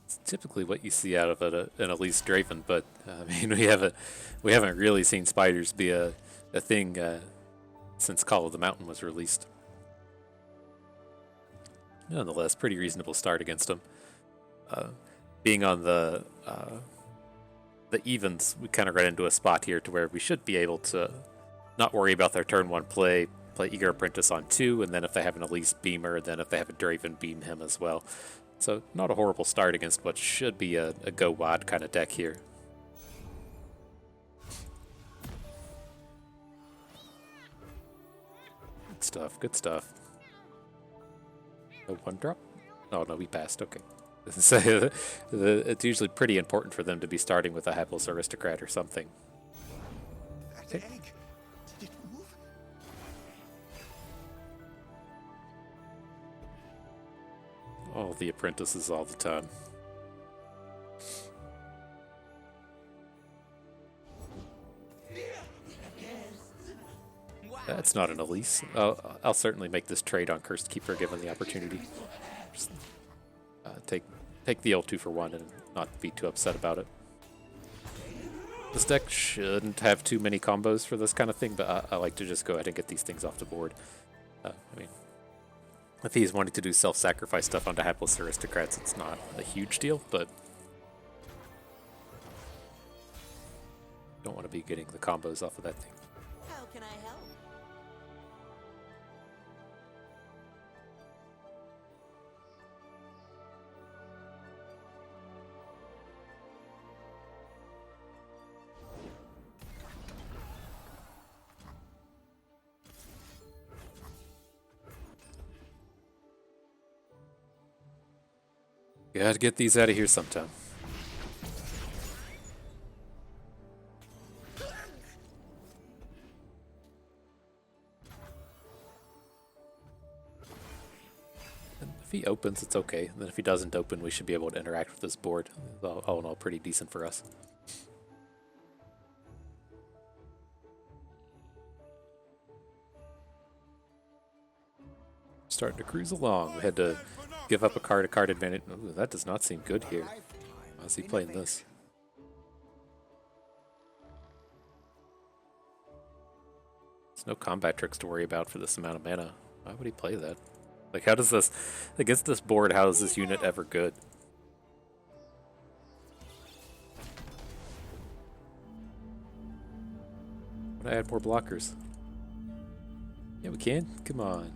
It's typically what you see out of an Elise Draven, but I mean we haven't really seen spiders be a thing since Call of the Mountain was released. Nonetheless, pretty reasonable start against them. Being on the evens, we kind of ran into a spot here to where we should be able to not worry about their turn 1 play Eager Apprentice on 2, and then if they have an Elise Beamer, then if they have a Draven, beam him as well. So not a horrible start against what should be a go wad kind of deck here. Good stuff, good stuff. A 1-drop? Oh no, we passed, okay. So it's usually pretty important for them to be starting with a Hapless Aristocrat or something. That egg. Did it move? All the apprentices all the time. That's not an Elise. I'll certainly make this trade on Cursed Keeper given the opportunity. Just, take the L2 for 1 and not be too upset about it. This deck shouldn't have too many combos for this kind of thing, but I like to just go ahead and get these things off the board. I mean, if he's wanting to do self-sacrifice stuff onto Hapless Aristocrats, it's not a huge deal, but Don't want to be getting the combos off of that thing. How can I help? Gotta get these out of here sometime. And if he opens, it's okay. And then if he doesn't open, we should be able to interact with this board. All in all, pretty decent for us. Starting to cruise along. We had to give up a card advantage. Ooh, that does not seem good here. Why is he playing this? There's no combat tricks to worry about for this amount of mana. Why would he play that? Like, how does this... Against this board, how is this unit ever good? Want to add more blockers? Yeah, we can. Come on.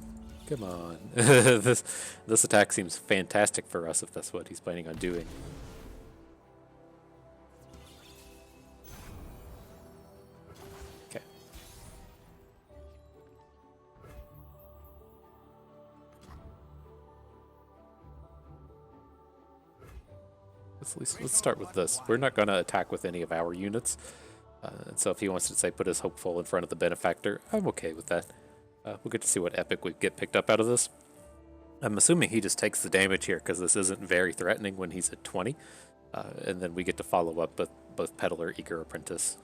Come on. This attack seems fantastic for us if that's what he's planning on doing. Okay. Let's start with this. We're not going to attack with any of our units. And so if he wants to, say, put his hopeful in front of the benefactor, I'm okay with that. We'll get to see what epic we get picked up out of this. I'm assuming he just takes the damage here because this isn't very threatening when he's at 20. And then we get to follow up with both Peddler, Eager Apprentice.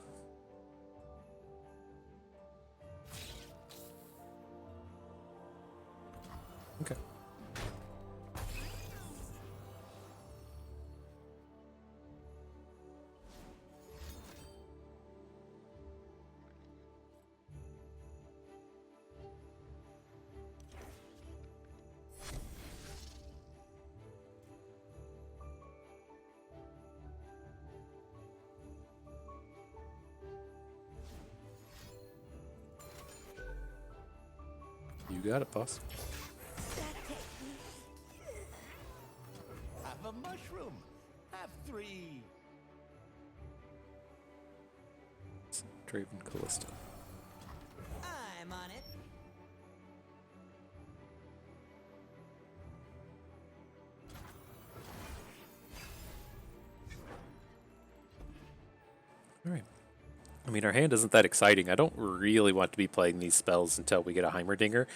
Okay. You got it, boss. Have a mushroom. Have 3. Draven Callista. I'm on it. Alright. I mean, our hand isn't that exciting. I don't really want to be playing these spells until we get a Heimerdinger.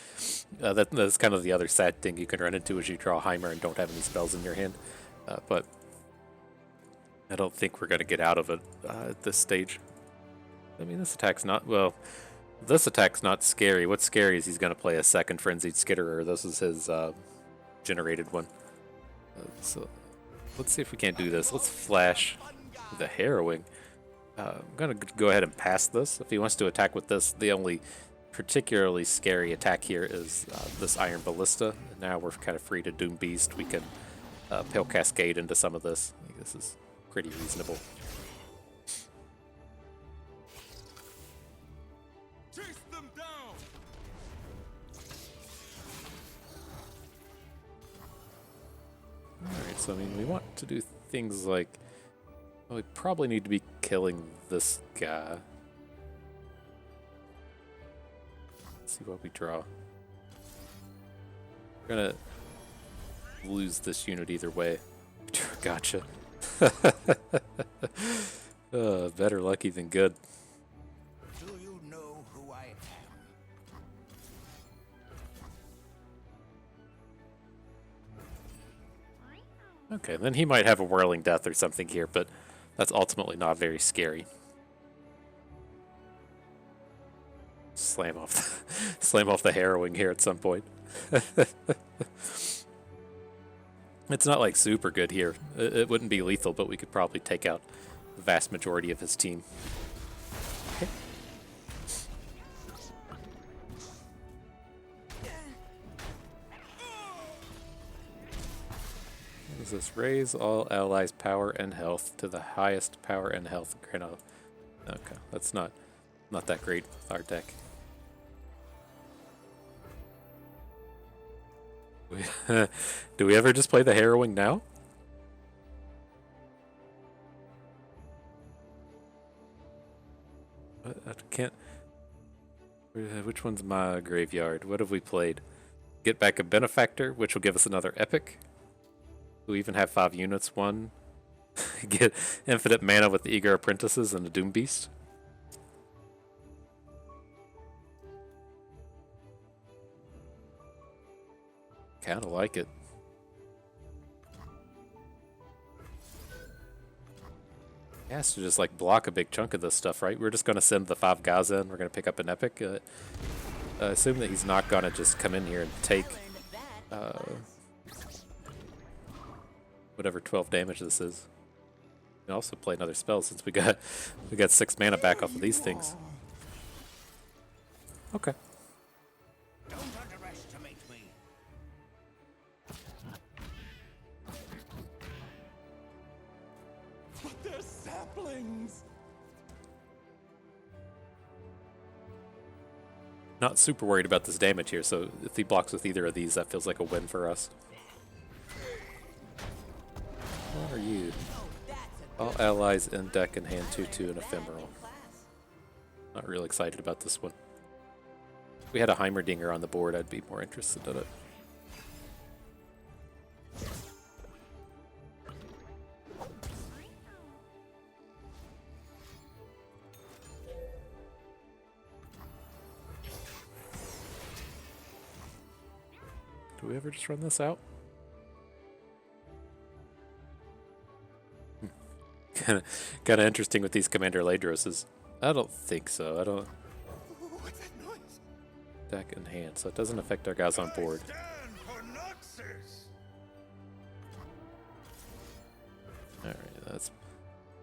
That's kind of the other sad thing you can run into as you draw Heimer and don't have any spells in your hand. But I don't think we're going to get out of it at this stage. I mean, this attack's not... Well, this attack's not scary. What's scary is he's going to play a second Frenzied Skitterer. This is his generated one. So let's see if we can't do this. Let's flash the Harrowing. I'm going to go ahead and pass this. If he wants to attack with this, the only particularly scary attack here is this Iron Ballista. Now we're kind of free to Doom Beast. We can Pale Cascade into some of this. I think this is pretty reasonable. Chase them down! Alright, so I mean, we want to do things like... Well, we probably need to be killing this guy. Let's see what we draw. We're gonna lose this unit either way. Gotcha. Better lucky than good. Do you know who I am? Okay, then he might have a Whirling Death or something here, but that's ultimately not very scary. Slam off the Harrowing here at some point. It's not like super good here. It wouldn't be lethal, but we could probably take out the vast majority of his team. Okay. What is this? Raise all allies' power and health to the highest power and health. Okay, that's not that great with our deck. Do we ever just play the Harrowing now? I can't. Which one's my graveyard? What have we played? Get back a Benefactor, which will give us another Epic. We even have 5 units. One. Get infinite mana with the Eager Apprentices and the Doombeast. Kinda like it. He has to just like block a big chunk of this stuff, right? We're just gonna send the 5 guys in. We're gonna pick up an Epic. I assume that he's not gonna just come in here and take whatever 12 damage this is. We can also play another spell since we got 6 mana back off of these things. Okay. Don't underestimate me. But they're saplings! Not super worried about this damage here, so if he blocks with either of these, that feels like a win for us. What are you? All allies in deck and hand 2/2 and ephemeral. Not real excited about this one. If we had a Heimerdinger on the board, I'd be more interested in it. Do we ever just run this out? Kind of interesting with these Commander Ledroses. I don't think so. I don't. What's that noise? Deck in hand, so it doesn't affect our guys on board. Stand for Noxus! Alright, that's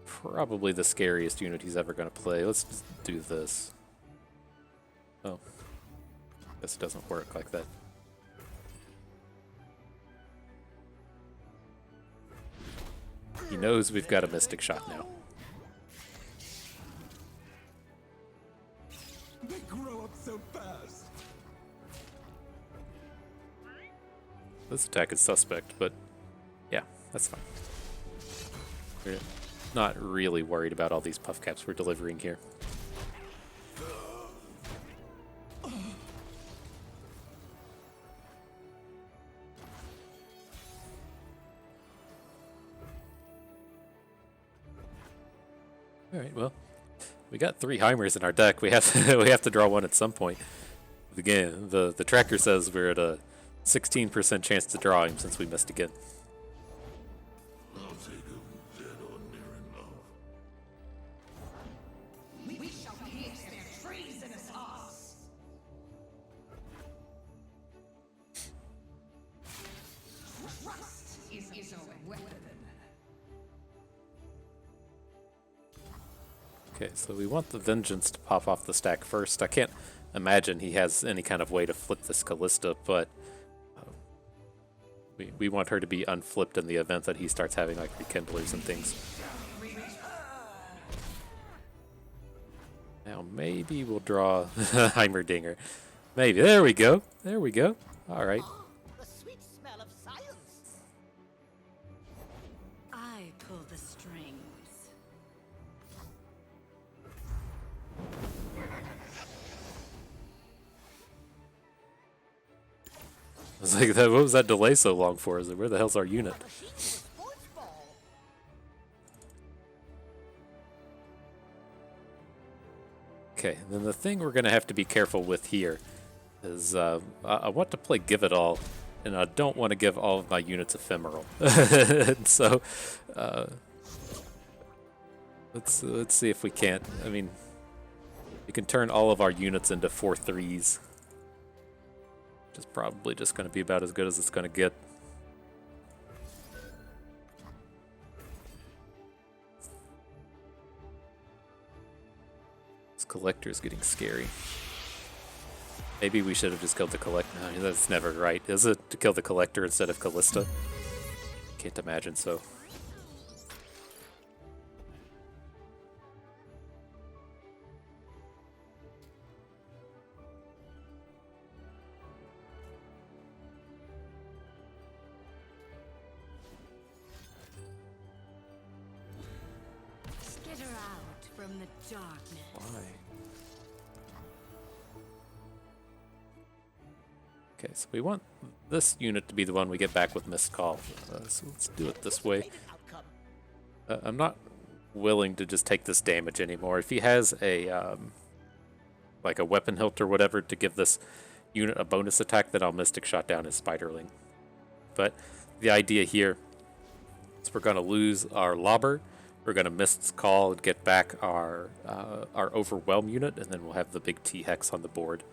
probably the scariest unit he's ever going to play. Let's just do this. Oh. Guess it doesn't work like that. He knows we've got a Mystic Shot now. They grow up so fast! This attack is suspect, but yeah, that's fine. We're not really worried about all these puff caps we're delivering here. Alright, well, we got 3 Heimers in our deck. We have we have to draw one at some point. Again, the tracker says we're at a 16% chance to draw him since we missed again. I'll take him, dead or near enough. We shall pierce their treasonous hearts. Trust is our weapon. Okay, so we want the Vengeance to pop off the stack first. I can't imagine he has any kind of way to flip this Callista, but we want her to be unflipped in the event that he starts having like rekindlers and things. Now maybe we'll draw Heimerdinger. Maybe. There we go. There we go. All right. The sweet smell of science. I pull the strings. I was like, what was that delay so long for? Is it, where the hell's our unit? Sports ball. Okay, then the thing we're going to have to be careful with here is I want to play Give It All, and I don't want to give all of my units ephemeral. And so let's see if we can't. I mean, we can turn all of our units into 4/3s. Which is probably just going to be about as good as it's going to get. This Collector's getting scary. Maybe we should have just killed the Collector. No, that's never right, is it? To kill the Collector instead of Callista? Can't imagine so. Venture out from the darkness. Why? Okay, so we want this unit to be the one we get back with Mist Call. So let's do it this way. I'm not willing to just take this damage anymore. If he has a like a weapon hilt or whatever to give this unit a bonus attack, then I'll Mystic Shot down his Spiderling. But the idea here is we're going to lose our Lobber, we're going to Mist Call and get back our Overwhelm unit, and then we'll have the big T-Hex on the board.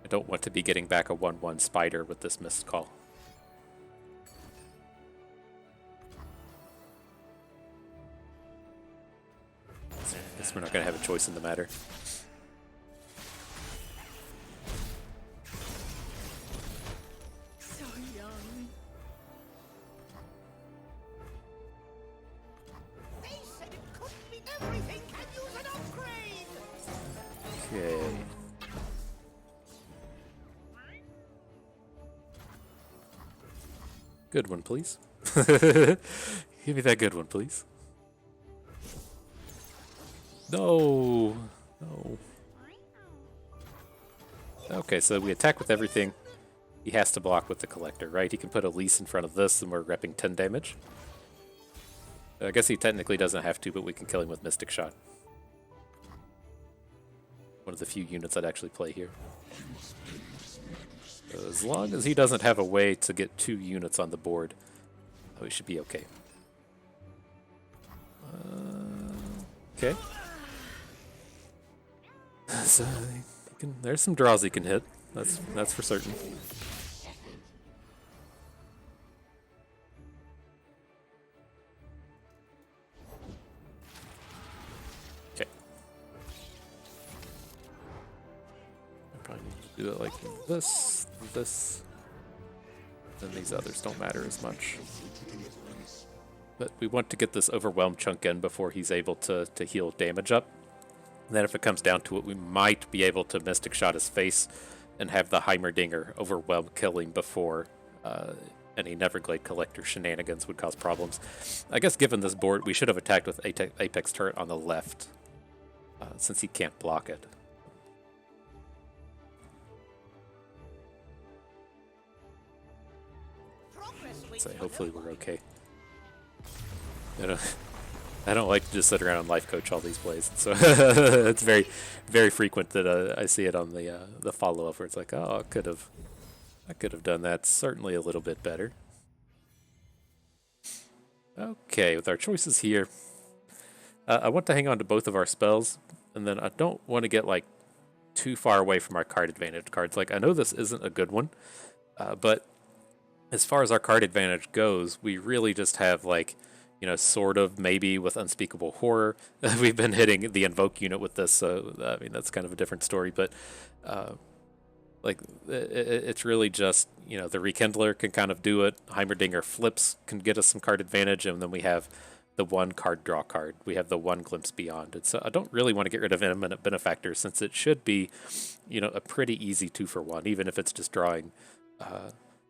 I don't want to be getting back a 1/1 Spider with this Mist Call. I guess we're not going to have a choice in the matter. So young. They said it couldn't be everything can use an upgrade! Okay. Good one, please. Give me that good one, please. No. No. Okay, so we attack with everything. He has to block with the Collector, right? He can put Elise in front of this and we're repping 10 damage. I guess he technically doesn't have to, but we can kill him with Mystic Shot. One of the few units I'd actually play here. As long as he doesn't have a way to get 2 units on the board, we should be okay. Okay. So there's some draws he can hit. That's for certain. Okay. I probably need to do it like this, then these others don't matter as much. But we want to get this Overwhelm chunk in before he's able to heal damage up. And then if it comes down to it, we might be able to Mystic Shot his face and have the Heimerdinger Overwhelm kill him before any Neverglade Collector shenanigans would cause problems. I guess given this board, we should have attacked with Apex Turret on the left, since he can't block it. So hopefully we're okay. I don't like to just sit around and life coach all these plays, so it's very, very frequent that I see it on the follow up where it's like, oh, I could have done that certainly a little bit better. Okay, with our choices here, I want to hang on to both of our spells, and then I don't want to get like too far away from our card advantage cards. Like I know this isn't a good one, but as far as our card advantage goes, we really just have like, you know, sort of maybe with Unspeakable Horror. We've been hitting the Invoke unit with this, so I mean that's kind of a different story. But like it's really just, you know, the Rekindler can kind of do it. Heimerdinger Flips can get us some card advantage, and then we have the 1 card draw card. We have the 1 Glimpse Beyond. And so I don't really want to get rid of Eminent Benefactor since it should be, you know, a pretty easy 2-for-1, even if it's just drawing.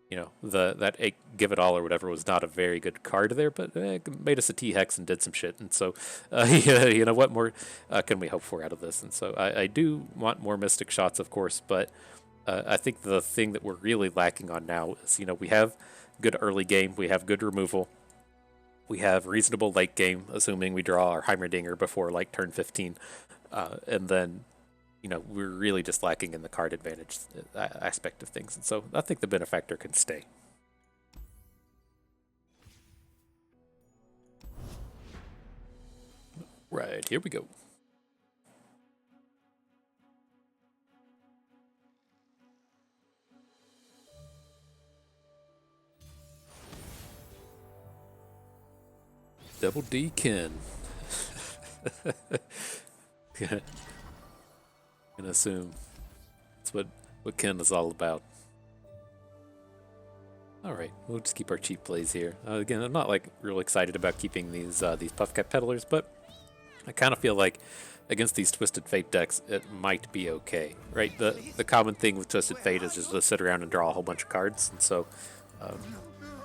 You know, that Give It All or whatever was not a very good card there, but it made us a T-Hex and did some shit. And so, yeah, you know, what more can we hope for out of this? And so I do want more Mystic Shots, of course, but I think the thing that we're really lacking on now is, you know, we have good early game, we have good removal, we have reasonable late game, assuming we draw our Heimerdinger before like turn 15, and then, you know, we're really just lacking in the card advantage aspect of things. And so I think the Benefactor can stay. Right, here we go. Double D Ken. Gonna assume that's what Ken is all about. All right, we'll just keep our cheap plays here. Again, I'm not like real excited about keeping these Puffcat Peddlers, but I kind of feel like against these Twisted Fate decks, it might be okay, right? The common thing with Twisted Fate is just to sit around and draw a whole bunch of cards, and so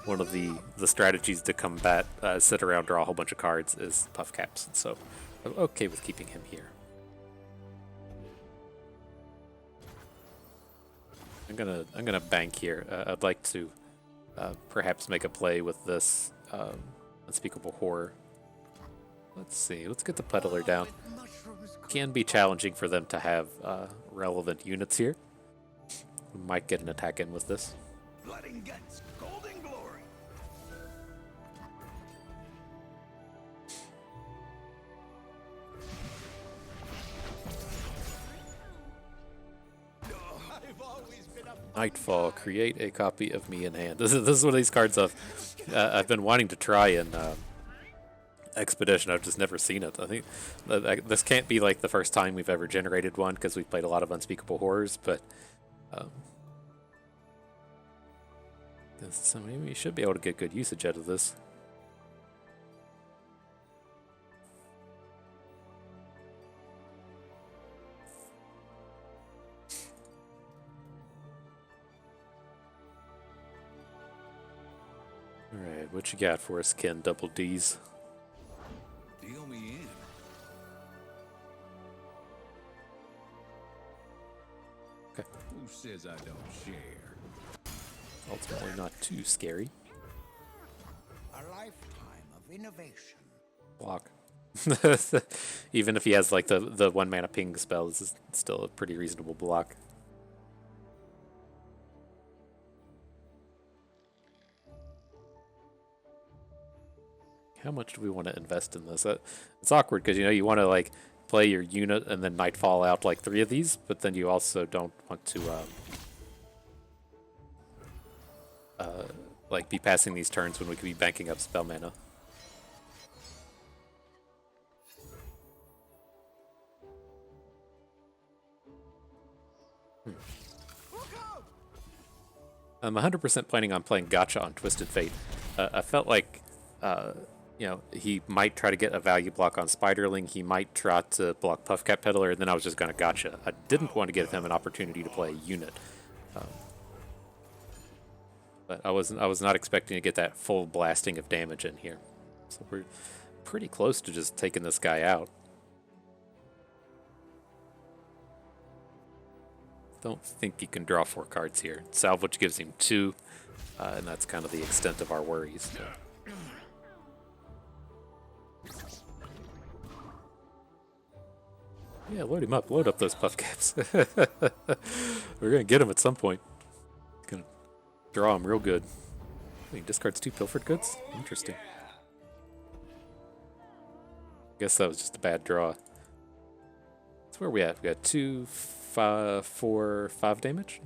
one of the strategies to combat sit around, draw a whole bunch of cards is puff caps, and so I'm okay with keeping him here. I'm gonna bank here. I'd like to perhaps make a play with this Unspeakable Horror. Let's see. Let's get the Peddler down. Can be challenging for them to have relevant units here. We might get an attack in with this. Blood and guts, golden glory. I've always been a Nightfall. Create a copy of me in hand. This is one of these cards I've been wanting to try in Expedition. I've just never seen it. I think this can't be like the first time we've ever generated one because we've played a lot of Unspeakable Horrors, but so maybe we should be able to get good usage out of this. Alright, what you got for us, Ken? Double D's. Deal me in. Okay. Who says I don't share? Ultimately not too scary. a lifetime of innovation. Block. Even if he has like the 1 mana ping spell, this is still a pretty reasonable block. How much do we want to invest in this? It's awkward because you want to like play your unit and then Nightfall out like 3 of these, but then you also don't want to like be passing these turns when we could be banking up spell mana. I'm 100% planning on playing Gotcha on Twisted Fate. I felt like he might try to get a value block on Spiderling. He might try to block Puffcat Peddler, and then I was just going to Gotcha. I didn't want to give him an opportunity to play a unit. But I was not expecting to get that full blasting of damage in here. So we're pretty close to just taking this guy out. Don't think he can draw 4 cards here. Salvage gives him 2, and that's kind of the extent of our worries. Yeah, load him up. Load up those puff caps. We're going to get him at some point. Going to draw him real good. He discards 2 pilfered goods? Interesting. Guess that was just a bad draw. That's where we at. We got 2, 5, 4, 5 damage?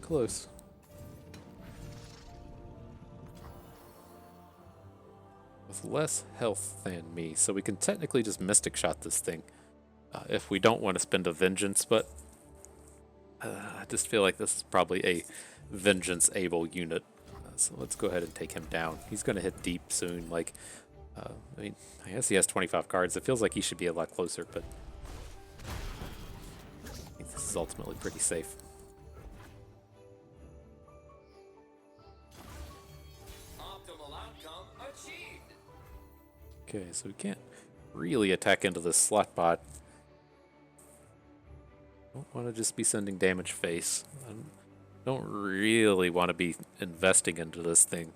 Close. With less health than me, so we can technically just Mystic Shot this thing if we don't want to spend a Vengeance, but I just feel like this is probably a Vengeance-able unit. So let's go ahead and take him down. He's going to hit deep soon. Like, I guess he has 25 cards. It feels like he should be a lot closer, but I think this is ultimately pretty safe. Optimal outcome achieved. Okay, so we can't really attack into this slot bot. Don't want to just be sending damage face. I don't really want to be investing into this thing.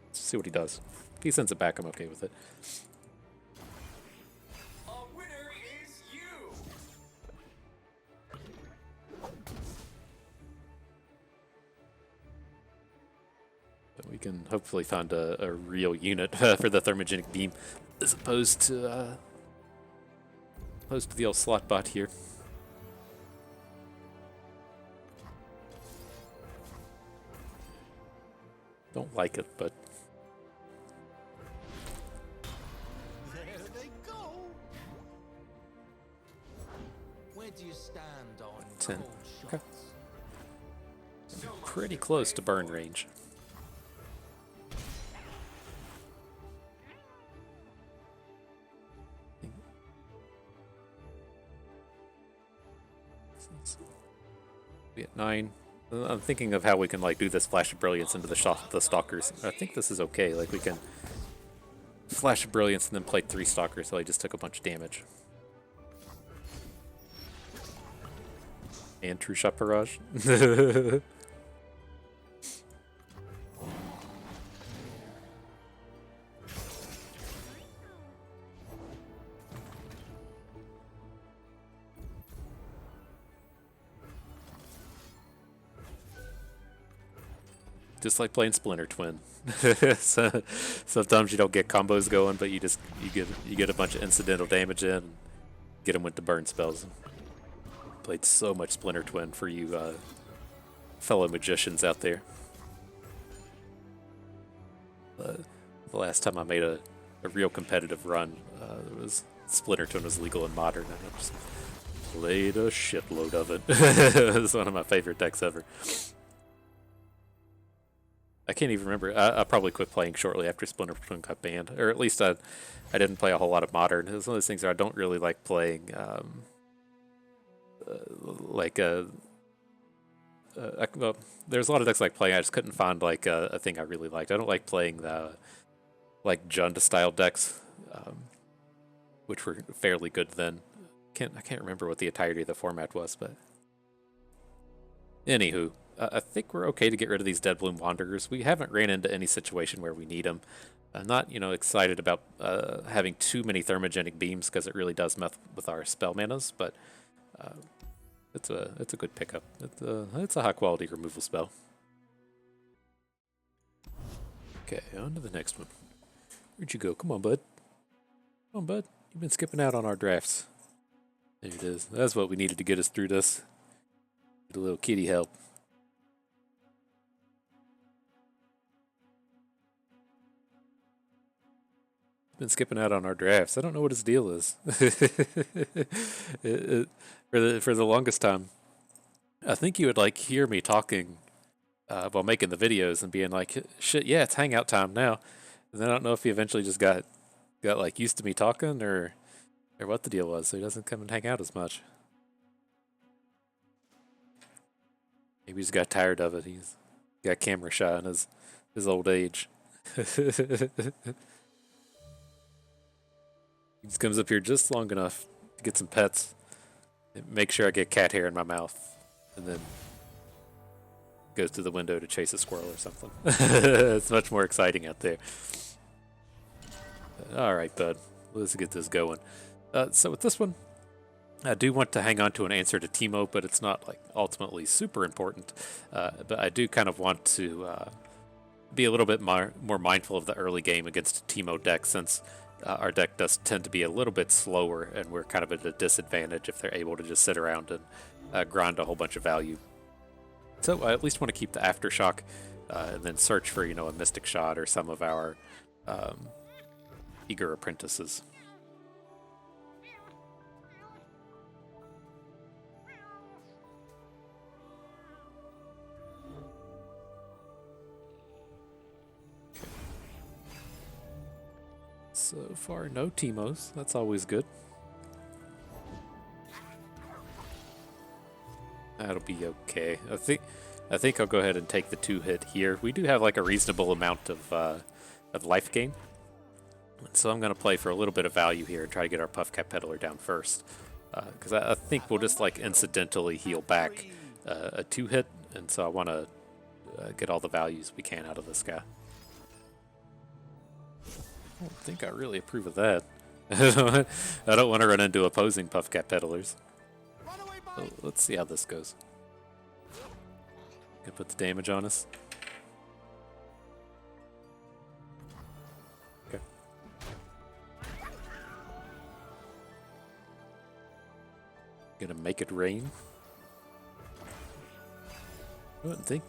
Let's see what he does. If he sends it back, I'm okay with it. A winner is you. But we can hopefully find a real unit for the Thermogenic Beam as opposed to the old slot bot here. Don't like it, but There they go. Where do you stand on 10. cold Okay. shots? Pretty close to burn range. Be at 9. I'm thinking of how we can like do this Flash of Brilliance into the Stalkers. I think this is okay. Like we can Flash of Brilliance and then play 3 Stalkers, so I just took a bunch of damage. And True Shot Barrage. Just like playing Splinter Twin. So, sometimes you don't get combos going, but you get a bunch of incidental damage in, and get them with the burn spells. Played so much Splinter Twin for you fellow magicians out there. The last time I made a real competitive run, it was Splinter Twin was legal in Modern, and I just played a shitload of it. It was one of my favorite decks ever. I can't even remember. I probably quit playing shortly after Splinter Twin got banned, or at least I didn't play a whole lot of Modern. It was one of those things where I don't really like playing well, there's a lot of decks I like playing. I just couldn't find like a thing I really liked. I don't like playing the like Junda style decks, which were fairly good then. I can't remember what the entirety of the format was, but anywho. I think we're okay to get rid of these Dead Bloom Wanderers. We haven't ran into any situation where we need them. I'm not, excited about having too many Thermogenic Beams because it really does mess with our spell manas, but it's a good pickup. It's a high quality removal spell. Okay, on to the next one. Where'd you go? Come on, bud. Come on, bud. You've been skipping out on our drafts. There it is. That's what we needed to get us through this. Get a little kitty help. Been skipping out on our drafts. I don't know what his deal is. For the longest time, I think you would like hear me talking while making the videos and being like, "Shit, yeah, it's hangout time now." And then I don't know if he eventually just got like used to me talking or what the deal was, so he doesn't come and hang out as much. Maybe he just got tired of it. He's got camera shy in his old age. He just comes up here just long enough to get some pets, make sure I get cat hair in my mouth, and then goes to the window to chase a squirrel or something. It's much more exciting out there. Alright, bud. Let's get this going. So with this one, I do want to hang on to an answer to Teemo, but it's not like ultimately super important. But I do kind of want to be a little bit more mindful of the early game against a Teemo deck, since our deck does tend to be a little bit slower, and we're kind of at a disadvantage if they're able to just sit around and grind a whole bunch of value. So I at least want to keep the Aftershock and then search for, a Mystic Shot or some of our eager apprentices. So far, no Teemos. That's always good. That'll be okay. I think I'll go ahead and take the 2-hit here. We do have like a reasonable amount of life gain, so I'm gonna play for a little bit of value here and try to get our Puffcat Peddler down first, because I think we'll just like incidentally heal back a 2-hit, and so I want to get all the values we can out of this guy. I don't think I really approve of that. I don't want to run into opposing Puffcat Peddlers. So let's see how this goes. Gonna put the damage on us. Okay. Gonna make it rain. I wouldn't think.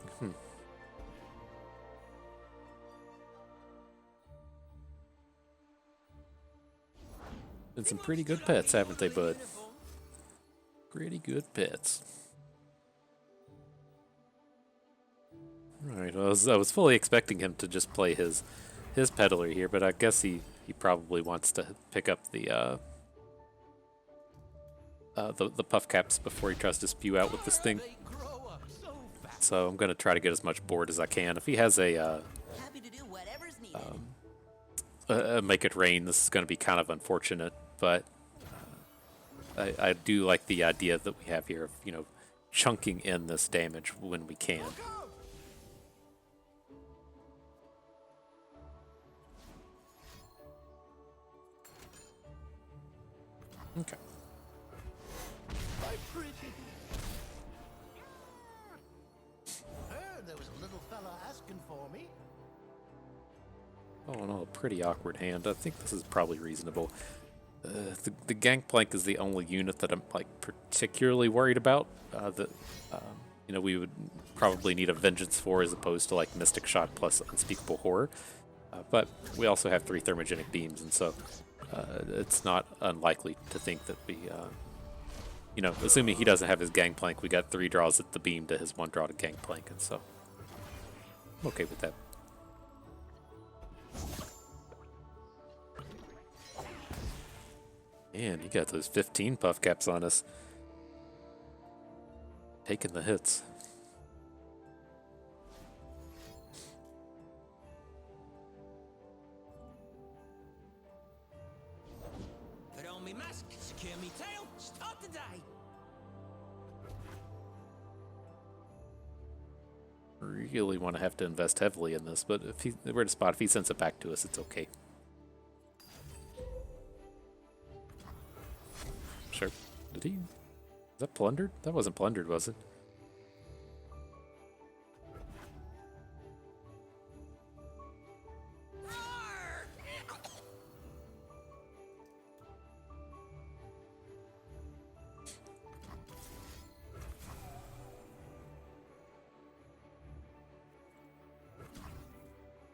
Been some pretty good pets, haven't they, bud? Pretty good pets. Alright, I was fully expecting him to just play his peddler here, but I guess he probably wants to pick up the puff caps before he tries to spew out with this thing. So I'm going to try to get as much board as I can. If he has a Happy to do whatever's needed. Make it rain, this is going to be kind of unfortunate, but I do like the idea that we have here of, you know, chunking in this damage when we can. Okay. Heard there was a little fella asking for me. Oh no, a pretty awkward hand. I think this is probably reasonable. The Gangplank is the only unit that I'm like particularly worried about. You know, we would probably need a Vengeance for as opposed to like Mystic Shot plus Unspeakable Horror. But we also have 3 Thermogenic Beams, and so it's not unlikely to think that we, you know, assuming he doesn't have his Gangplank, we got 3 draws at the beam to his 1 draw to Gangplank, and so I'm okay with that. Man, you got those 15 puff caps on us. Taking the hits. Put on me mask, secure me tail, start the day. Really want to have to invest heavily in this, but if we're to spot, if he sends it back to us, it's okay. Sure. Did he? Was that plundered? That wasn't plundered, was it?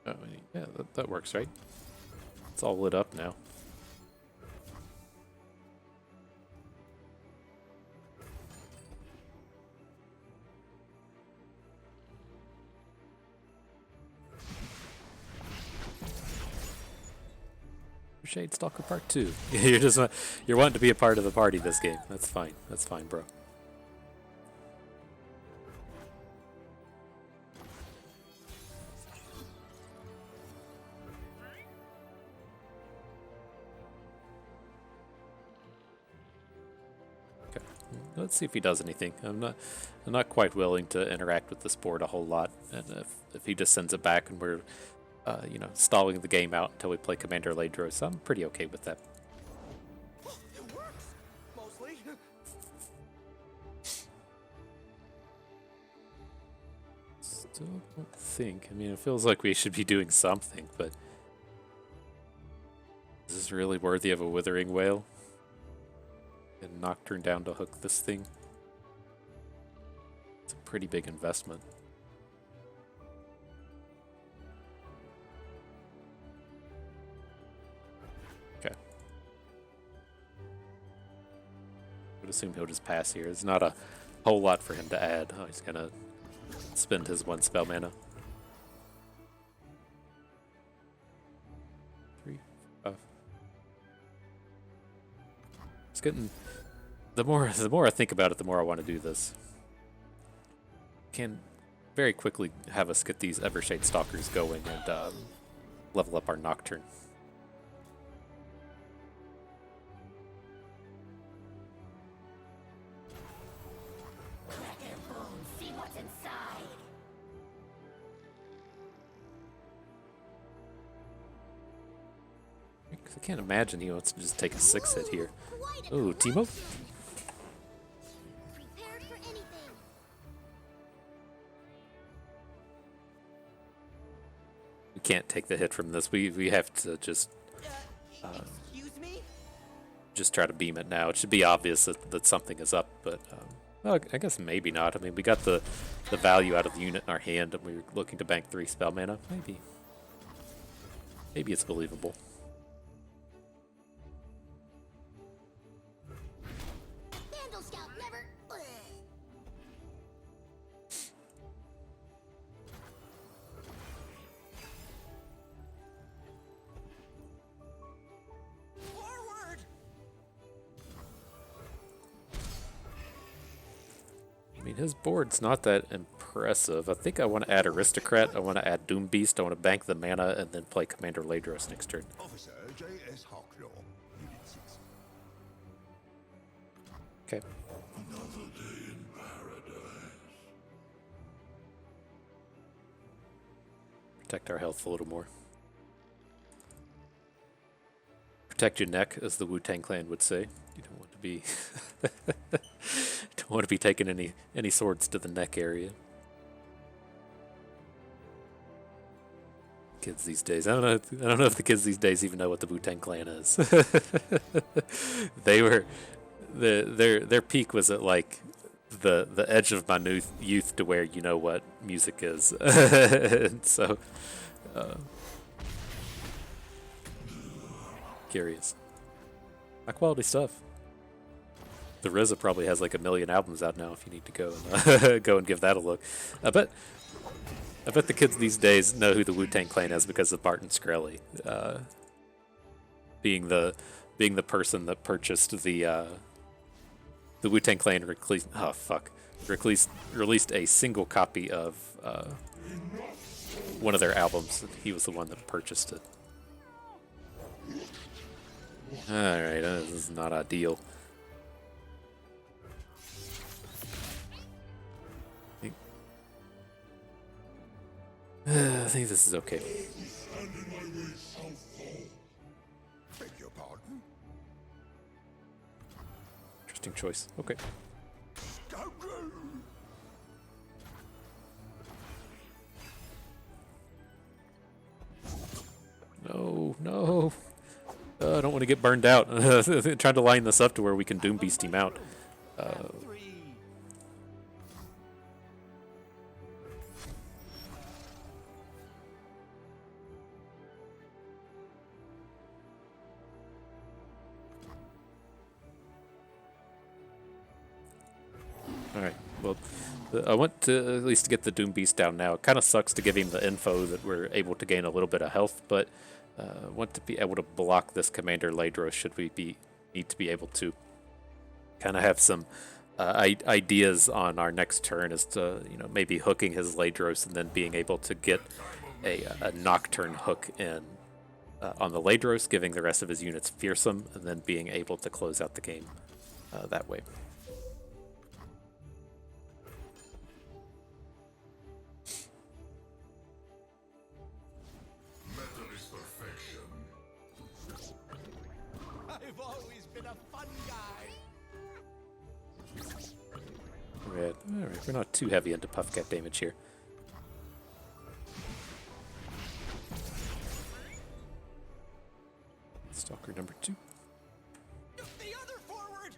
Oh, yeah, that works, right? It's all lit up now. Shade Stalker Part 2. You're wanting to be a part of the party this game. That's fine. That's fine, bro. Okay. Let's see if he does anything. I'm not quite willing to interact with this board a whole lot, and if he just sends it back and we're you know, stalling the game out until we play Commander Ledros, I'm pretty okay with that. It works, mostly. Still don't think. I mean, it feels like we should be doing something, but is this really worthy of a Withering Wail? And Nocturne down to hook this thing? It's a pretty big investment. Okay. Would assume he'll just pass here. There's not a whole lot for him to add. Oh, he's gonna spend his 1 spell mana. 3, 5. It's getting. The more I think about it, the more I want to do this. Can very quickly have us get these Evershade Stalkers going and level up our Nocturne. I can't imagine he wants to just take a 6 hit here. Oh, Teemo? Prepared for anything. We can't take the hit from this. We have to just Excuse me? just try to beam it now. It should be obvious that something is up, but well, I guess maybe not. I mean, we got the value out of the unit in our hand, and we were looking to bank 3 spell mana. Maybe it's believable. Vandal Scout never. Forward! I mean, his board's not that impressive. impressive. I think I want to add Aristocrat, I want to add Doombeast, I want to bank the mana, and then play Commander Ledros next turn. Officer J.S. Hawklaw, Unit 6. Okay. Another day in paradise. Protect our health a little more. Protect your neck, as the Wu-Tang Clan would say. You don't want to be don't want to be taking any swords to the neck area. Kids these days, I don't know if the kids these days even know what the Wu-Tang Clan is. They were their peak was at like the edge of my youth to where you know what music is. And so curious. High quality stuff. The RZA probably has like 1 million albums out now if you need to go and go and give that a look. I bet the kids these days know who the Wu-Tang Clan is because of Barton Shkreli, being the person that purchased the Wu-Tang Clan released a single copy of one of their albums. He was the one that purchased it. Alright, this is not ideal. I think this is okay. Stand in my way, Southpaw. Beg your pardon? Interesting choice. Okay. Scoundrel! No. I don't want to get burned out. Trying to line this up to where we can Doom Beast him out. Alright, well, I want to at least get the Doom Beast down now. It kind of sucks to give him the info that we're able to gain a little bit of health, but I want to be able to block this Commander Ledros should we need to be able to. Kind of have some ideas on our next turn as to, maybe hooking his Ledros and then being able to get a Nocturne hook in on the Ledros, giving the rest of his units Fearsome, and then being able to close out the game that way. I've always been a fun guy. Alright, we're not too heavy into Puffcat damage here. Stalker number 2. The other forward.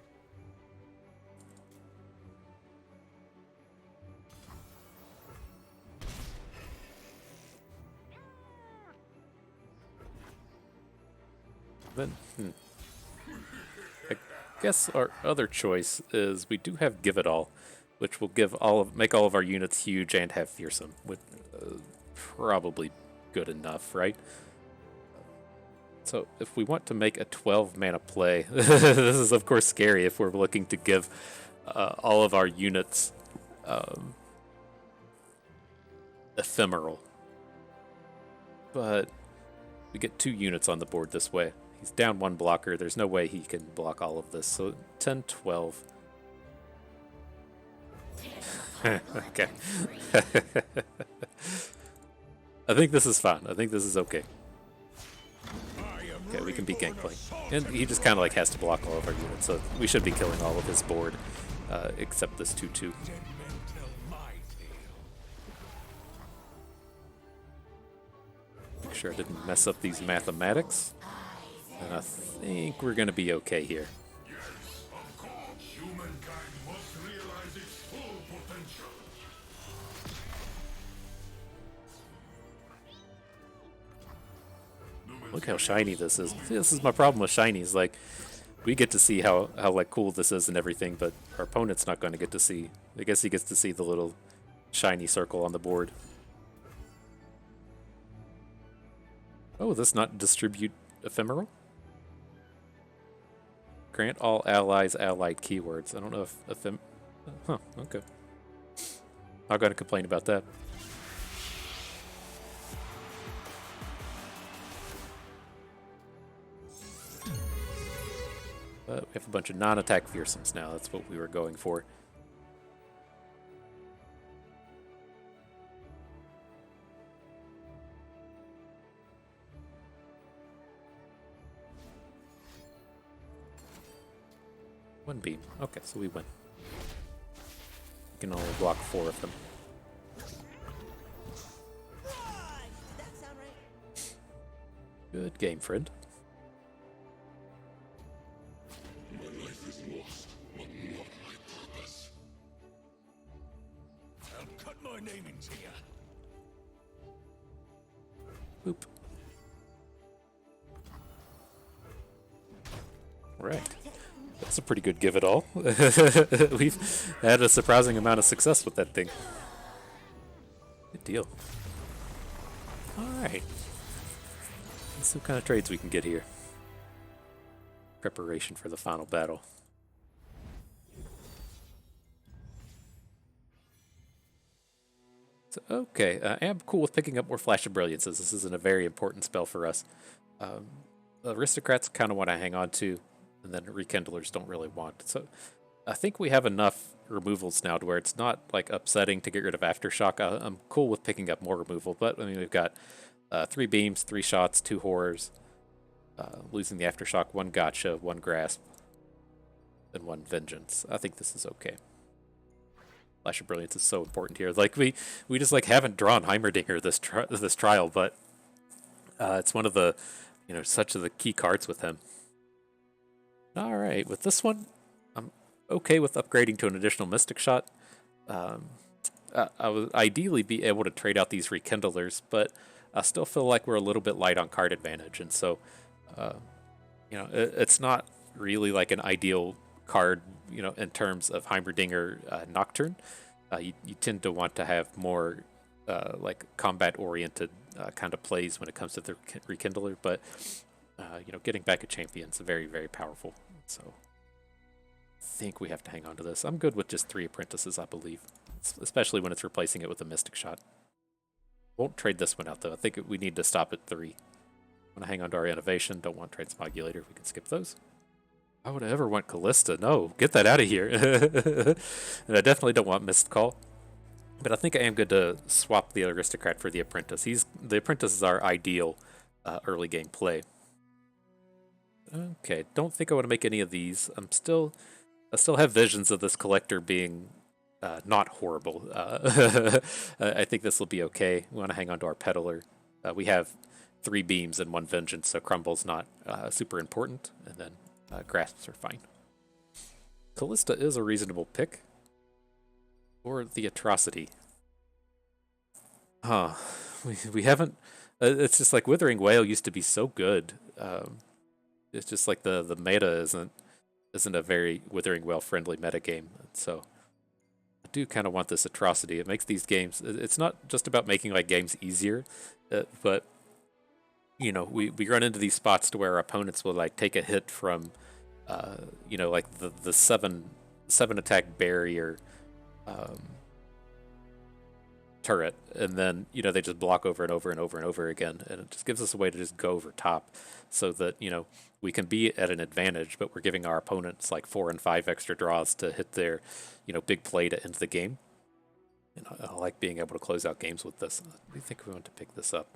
Then, I guess our other choice is we do have Give It All, which will make all of our units huge and have Fearsome, with probably good enough, right? So if we want to make a 12 mana play, this is of course scary if we're looking to give all of our units ephemeral. But we get 2 units on the board this way. He's down 1 blocker. There's no way he can block all of this. So 10, 12. Okay. I think this is fine. I think this is okay. Okay, we can beat Gangplank. And he just kind of has to block all of our units, so we should be killing all of his board, except this 2/2. Make sure I didn't mess up these mathematics. And I think we're going to be okay here. Yes, of course. Humankind must realize its full potential. Look how shiny this is. This is my problem with shinies. We get to see how cool this is and everything, but our opponent's not going to get to see. I guess he gets to see the little shiny circle on the board. Oh, does this not distribute ephemeral? Grant all allies allied keywords. I don't know if huh, okay. Not going to complain about that. But we have a bunch of non-attack fearsomes now. That's what we were going for. One beam. Okay, so we win. We can only block 4 of them. Good game, friend. My life is lost, but not my purpose. I'll cut my name into you. Boop. Right. That's a pretty good give it all. We've had a surprising amount of success with that thing. Good deal. Alright. Let's see what kind of trades we can get here. Preparation for the final battle. So, okay, I am cool with picking up more Flash of Brilliances. This isn't a very important spell for us. Aristocrats kind of want to hang on to, and then Rekindlers don't really want. So I think we have enough removals now to where it's not like upsetting to get rid of Aftershock. I'm cool with picking up more removal, but I mean we've got 3 beams, 3 shots, 2 horrors, losing the Aftershock, 1 gotcha, 1 grasp, and 1 vengeance. I think this is okay. Flash of Brilliance is so important here. Like we just like haven't drawn Heimerdinger this trial, but it's one of the such of the key cards with him. All right, with this one, I'm okay with upgrading to an additional Mystic Shot. I would ideally be able to trade out these Rekindlers, but I still feel like we're a little bit light on card advantage, and so it's not really like an ideal card, in terms of Heimerdinger Nocturne. You tend to want to have more like combat-oriented kind of plays when it comes to the Rekindler, but getting back a champion's very, very powerful. So I think we have to hang on to this. I'm good with just 3 apprentices, I believe, especially when it's replacing it with a Mystic Shot. Won't trade this one out, though. I think we need to stop at 3. Want to hang on to our innovation. Don't want Transmogulator. We can skip those. Why would I ever want Callista? No, get that out of here. And I definitely don't want Mist Call. But I think I am good to swap the Aristocrat for the Apprentice. The Apprentice is our ideal early game play. Okay, don't think I want to make any of these. I still have visions of this Collector being not horrible. I think this will be okay. We want to hang on to our Peddler. We have 3 beams and 1 vengeance, so Crumble's not super important, and then grasps are fine. Callista is a reasonable pick. Or the Atrocity. Huh. We haven't... it's just like Withering Wail used to be so good. It's just like the meta isn't a very Withering Wail friendly meta game. So I do kind of want this Atrocity. It makes these games... It's not just about making like games easier, but we run into these spots to where our opponents will like take a hit from like the 7 attack barrier turret, and then they just block over and over and over and over again, and it just gives us a way to just go over top, so that we can be at an advantage, but we're giving our opponents like 4 and 5 extra draws to hit their big play to end the game. And I like being able to close out games with this. I think we want to pick this up.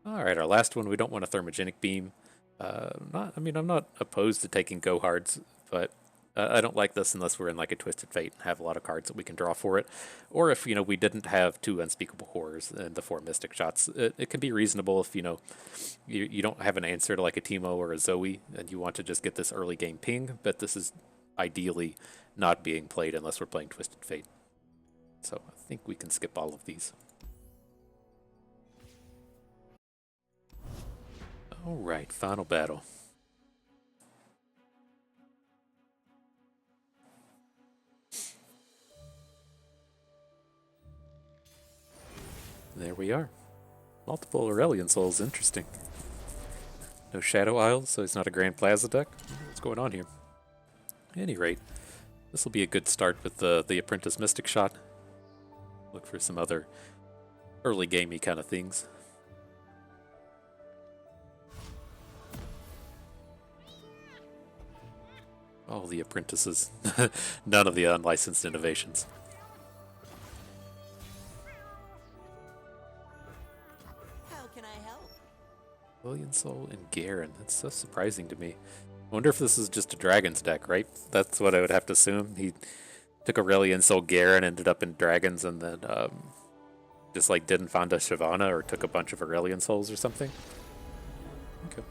All right, our last one. We don't want a Thermogenic Beam. I'm not opposed to taking Go Hards, but I don't like this unless we're in like a Twisted Fate and have a lot of cards that we can draw for it. Or if, we didn't have 2 Unspeakable Horrors and the 4 Mystic Shots. It can be reasonable if, you don't have an answer to like a Teemo or a Zoe and you want to just get this early game ping, but this is ideally not being played unless we're playing Twisted Fate. So I think we can skip all of these. Alright, final battle. There we are. Multiple Aurelion Souls, interesting. No Shadow Isles, so it's not a Grand Plaza deck. What's going on here? At any rate, this will be a good start with the Apprentice Mystic Shot. Look for some other early gamey kind of things. All the apprentices. None of the unlicensed innovations. How can I help? Lillian Soul and Garen. That's so surprising to me. I wonder if this is just a Dragons deck, right? That's what I would have to assume. He took Aurelion Soul Garen, ended up in Dragons, and then just like didn't found a Shyvana or took a bunch of Aurelion Souls or something. Okay.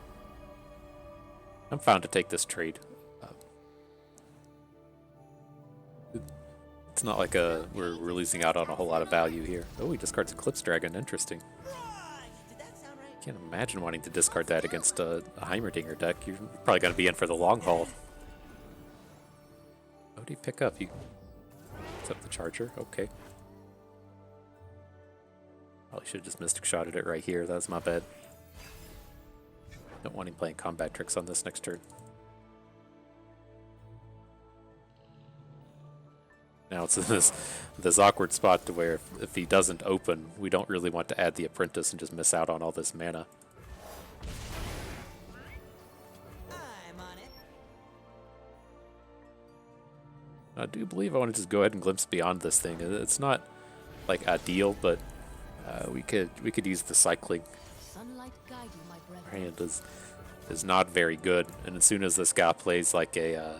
I'm fine to take this trade. It's not like we're losing out on a whole lot of value here. Oh, he discards Eclipse Dragon. Interesting. Did that sound right? Can't imagine wanting to discard that against a Heimerdinger deck. You're probably going to be in for the long haul. What do you pick up? You picked up the Charger? Okay. Probably should have just Mystic Shotted it right here. That was my bad. Don't want him playing combat tricks on this next turn. Now it's in this awkward spot to where if he doesn't open, we don't really want to add the Apprentice and just miss out on all this mana. I'm on it. I do believe I want to just go ahead and glimpse beyond this thing. It's not like ideal, but we could use the cycling. Sunlight guide you, my Our brethren. hand is not very good, and as soon as this guy plays like a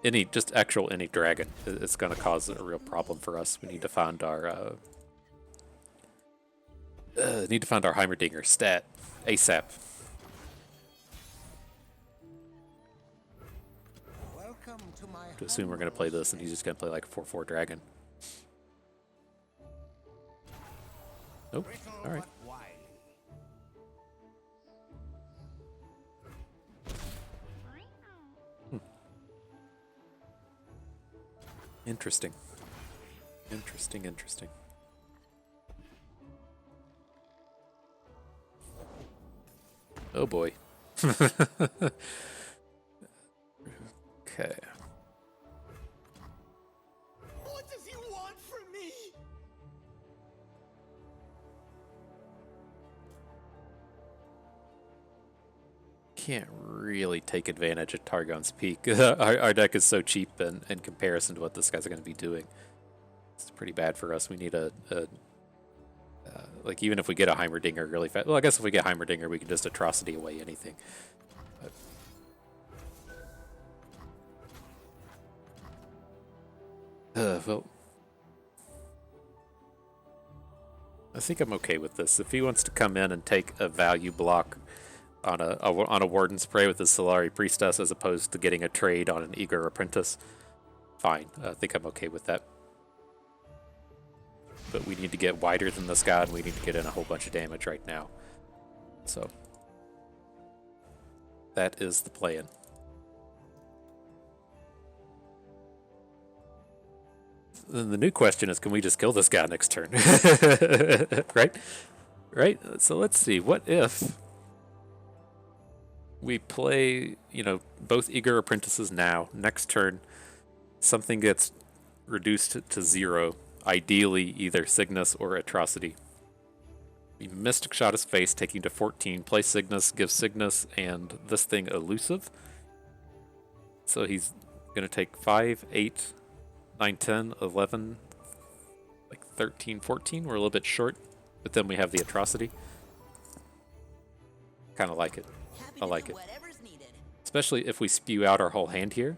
any dragon, it's going to cause a real problem for us. We need to find our Heimerdinger stat ASAP. Welcome to my To assume we're going to play this, and he's just going to play like a 4/4 dragon. Nope. All right. Interesting. Interesting. Oh boy. Okay. What does he want from me? Can't really take advantage of Targon's Peak. Our deck is so cheap in comparison to what this guy's going to be doing. It's pretty bad for us. We need like even if we get a Heimerdinger really fast. Well, I guess if we get Heimerdinger, we can just atrocity away anything. Well, I think I'm okay with this. If he wants to come in and take a value block on a Warden Spray with the Solari Priestess as opposed to getting a trade on an Eager Apprentice, fine. I think I'm okay with that. But we need to get wider than this guy, and we need to get in a whole bunch of damage right now. So that is the plan. Then the new question is, can we just kill this guy next turn? Right? So let's see. What if we play, both Eager Apprentices now. Next turn, something gets reduced to 0. Ideally, either Cygnus or Atrocity. We Mystic Shot his face, taking to 14. Play Cygnus, give Cygnus and this thing Elusive. So he's going to take 5, 8, 9, 10, 11, like 13, 14. We're a little bit short, but then we have the Atrocity. Kind of like it. I like it. Whatever's needed. Especially if we spew out our whole hand here.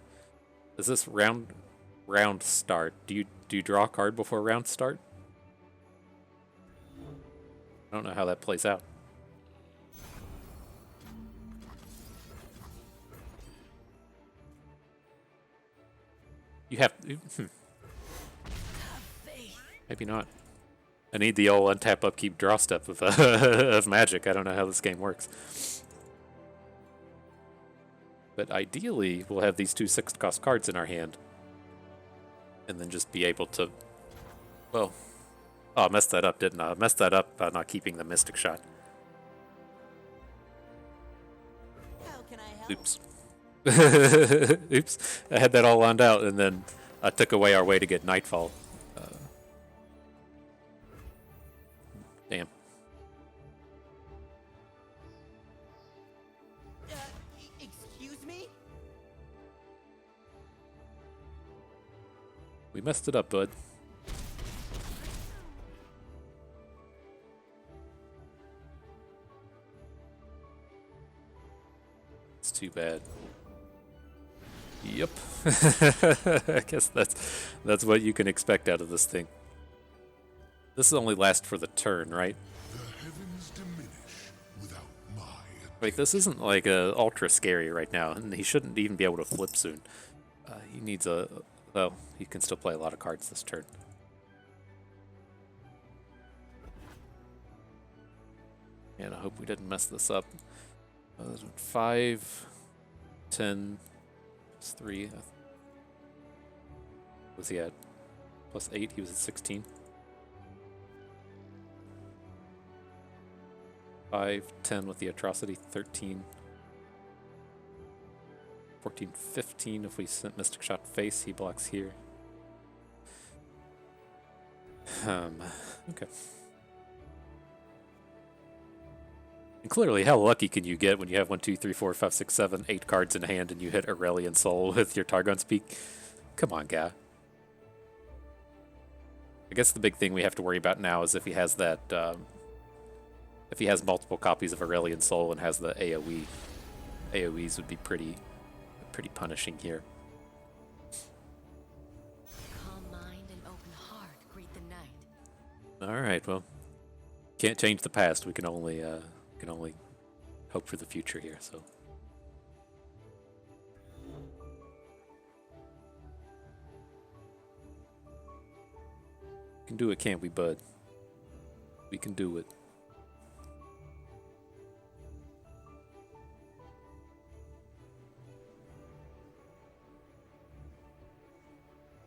Is this round start? Do you draw a card before round start? I don't know how that plays out. You have maybe not. I need the old untap upkeep draw step of Magic. I don't know how this game works. But ideally, we'll have these 2 6-cost cards in our hand. And then just be able to... Well... Oh, I messed that up, didn't I? I messed that up by not keeping the Mystic Shot. How can I help? Oops. Oops. I had that all lined out, and then I took away our way to get Nightfall. We messed it up, bud. It's too bad. Yep. I guess that's what you can expect out of this thing. This only lasts for the turn, right? The heavens diminish without my Like, this isn't like ultra scary right now, and he shouldn't even be able to flip soon. He needs a... Well, he can still play a lot of cards this turn. And I hope we didn't mess this up. 5, 10, plus 3. Was he at plus 8? He was at 16. 5, 10 with the atrocity, 13. 14, 15 if we sent Mystic Shot face, he blocks here. Okay. And clearly, how lucky can you get when you have 1, 2, 3, 4, 5, 6, 7, 8 cards in hand and you hit Aurelion Soul with your Targon's Peak? Come on, guy. I guess the big thing we have to worry about now is if he has that, if he has multiple copies of Aurelion Soul and has the AoE. AoEs would be pretty punishing here. Calm mind and open heart greet the night. All right, well, can't change the past. We can only hope for the future here. So, we can do it, can't we, bud? We can do it.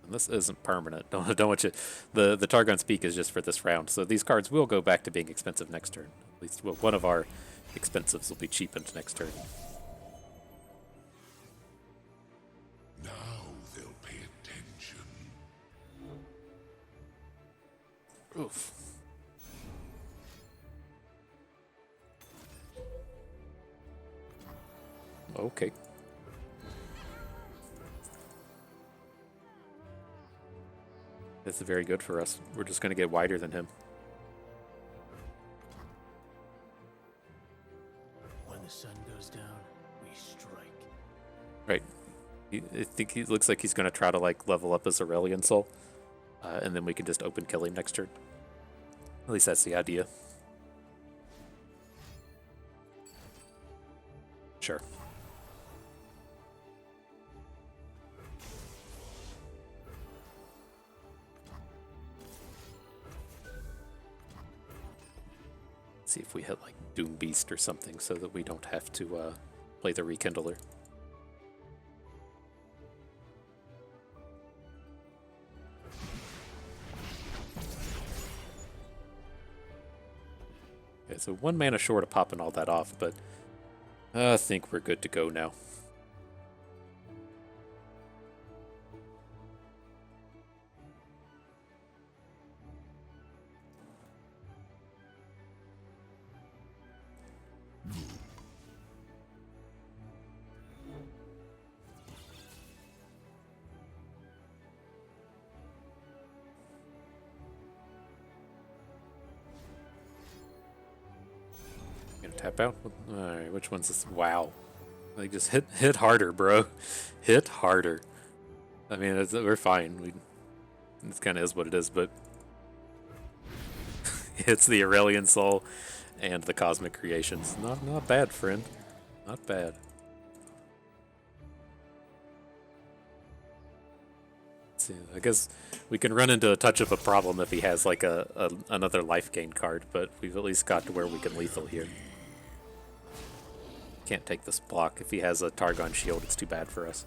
And this isn't permanent. Don't want you. The Targon's Peak is just for this round, so these cards will go back to being expensive next turn. At least, well, one of our expensives will be cheapened next turn. Now they'll pay attention. Oof. Okay. That's very good for us. We're just going to get wider than him. When the sun goes down, we strike. Right. I think he looks like he's going to try to like level up his Aurelion Soul, and then we can just open kill him next turn. At least that's the idea. Sure. See if we hit like Doombeast or something so that we don't have to play the Rekindler. Okay, so 1 mana short of popping all that off, but I think we're good to go now. Tap out. Alright, which one's this? Wow. Like, just hit harder, bro. Hit harder. I mean, we're fine. It kind of is what it is, but it's the Aurelion Soul and the Cosmic Creations. Not bad, friend. Not bad. Let's see, I guess we can run into a touch of a problem if he has like another life gain card, but we've at least got to where we can lethal here. Can't take this block. If he has a Targon shield, it's too bad for us.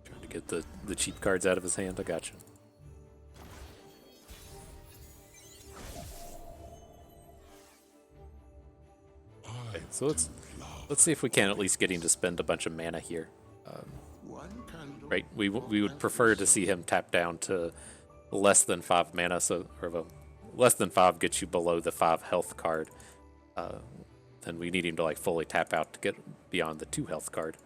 Trying to get the cheap cards out of his hand. I got you. Okay, so let's see if we can at least get him to spend a bunch of mana here. Right, we would prefer to see him tap down to less than 5 mana, so less than 5 gets you below the 5 health card. then we need him to like fully tap out to get beyond the 2 health card.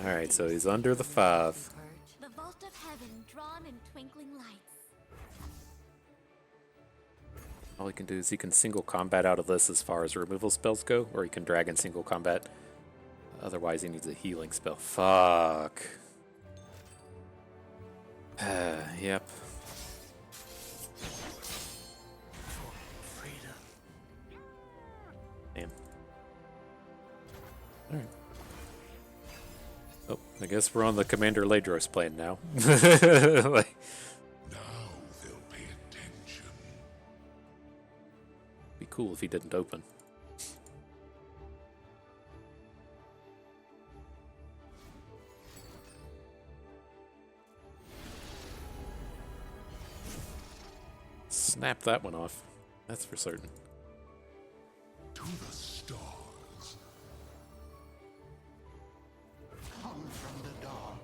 Alright, so he's under the 5. The vault of heaven drawn in twinkling lights. All he can do is he can single combat out of this as far as removal spells go, or he can dragon single combat. Otherwise, he needs a healing spell. Fuck. Yep. Damn. Alright. Oh, I guess we're on the Commander Ledros plan now. Like, Now they'll pay attention. be cool if he didn't open. Snap that one off. That's for certain. To the stars. Come from the dawn.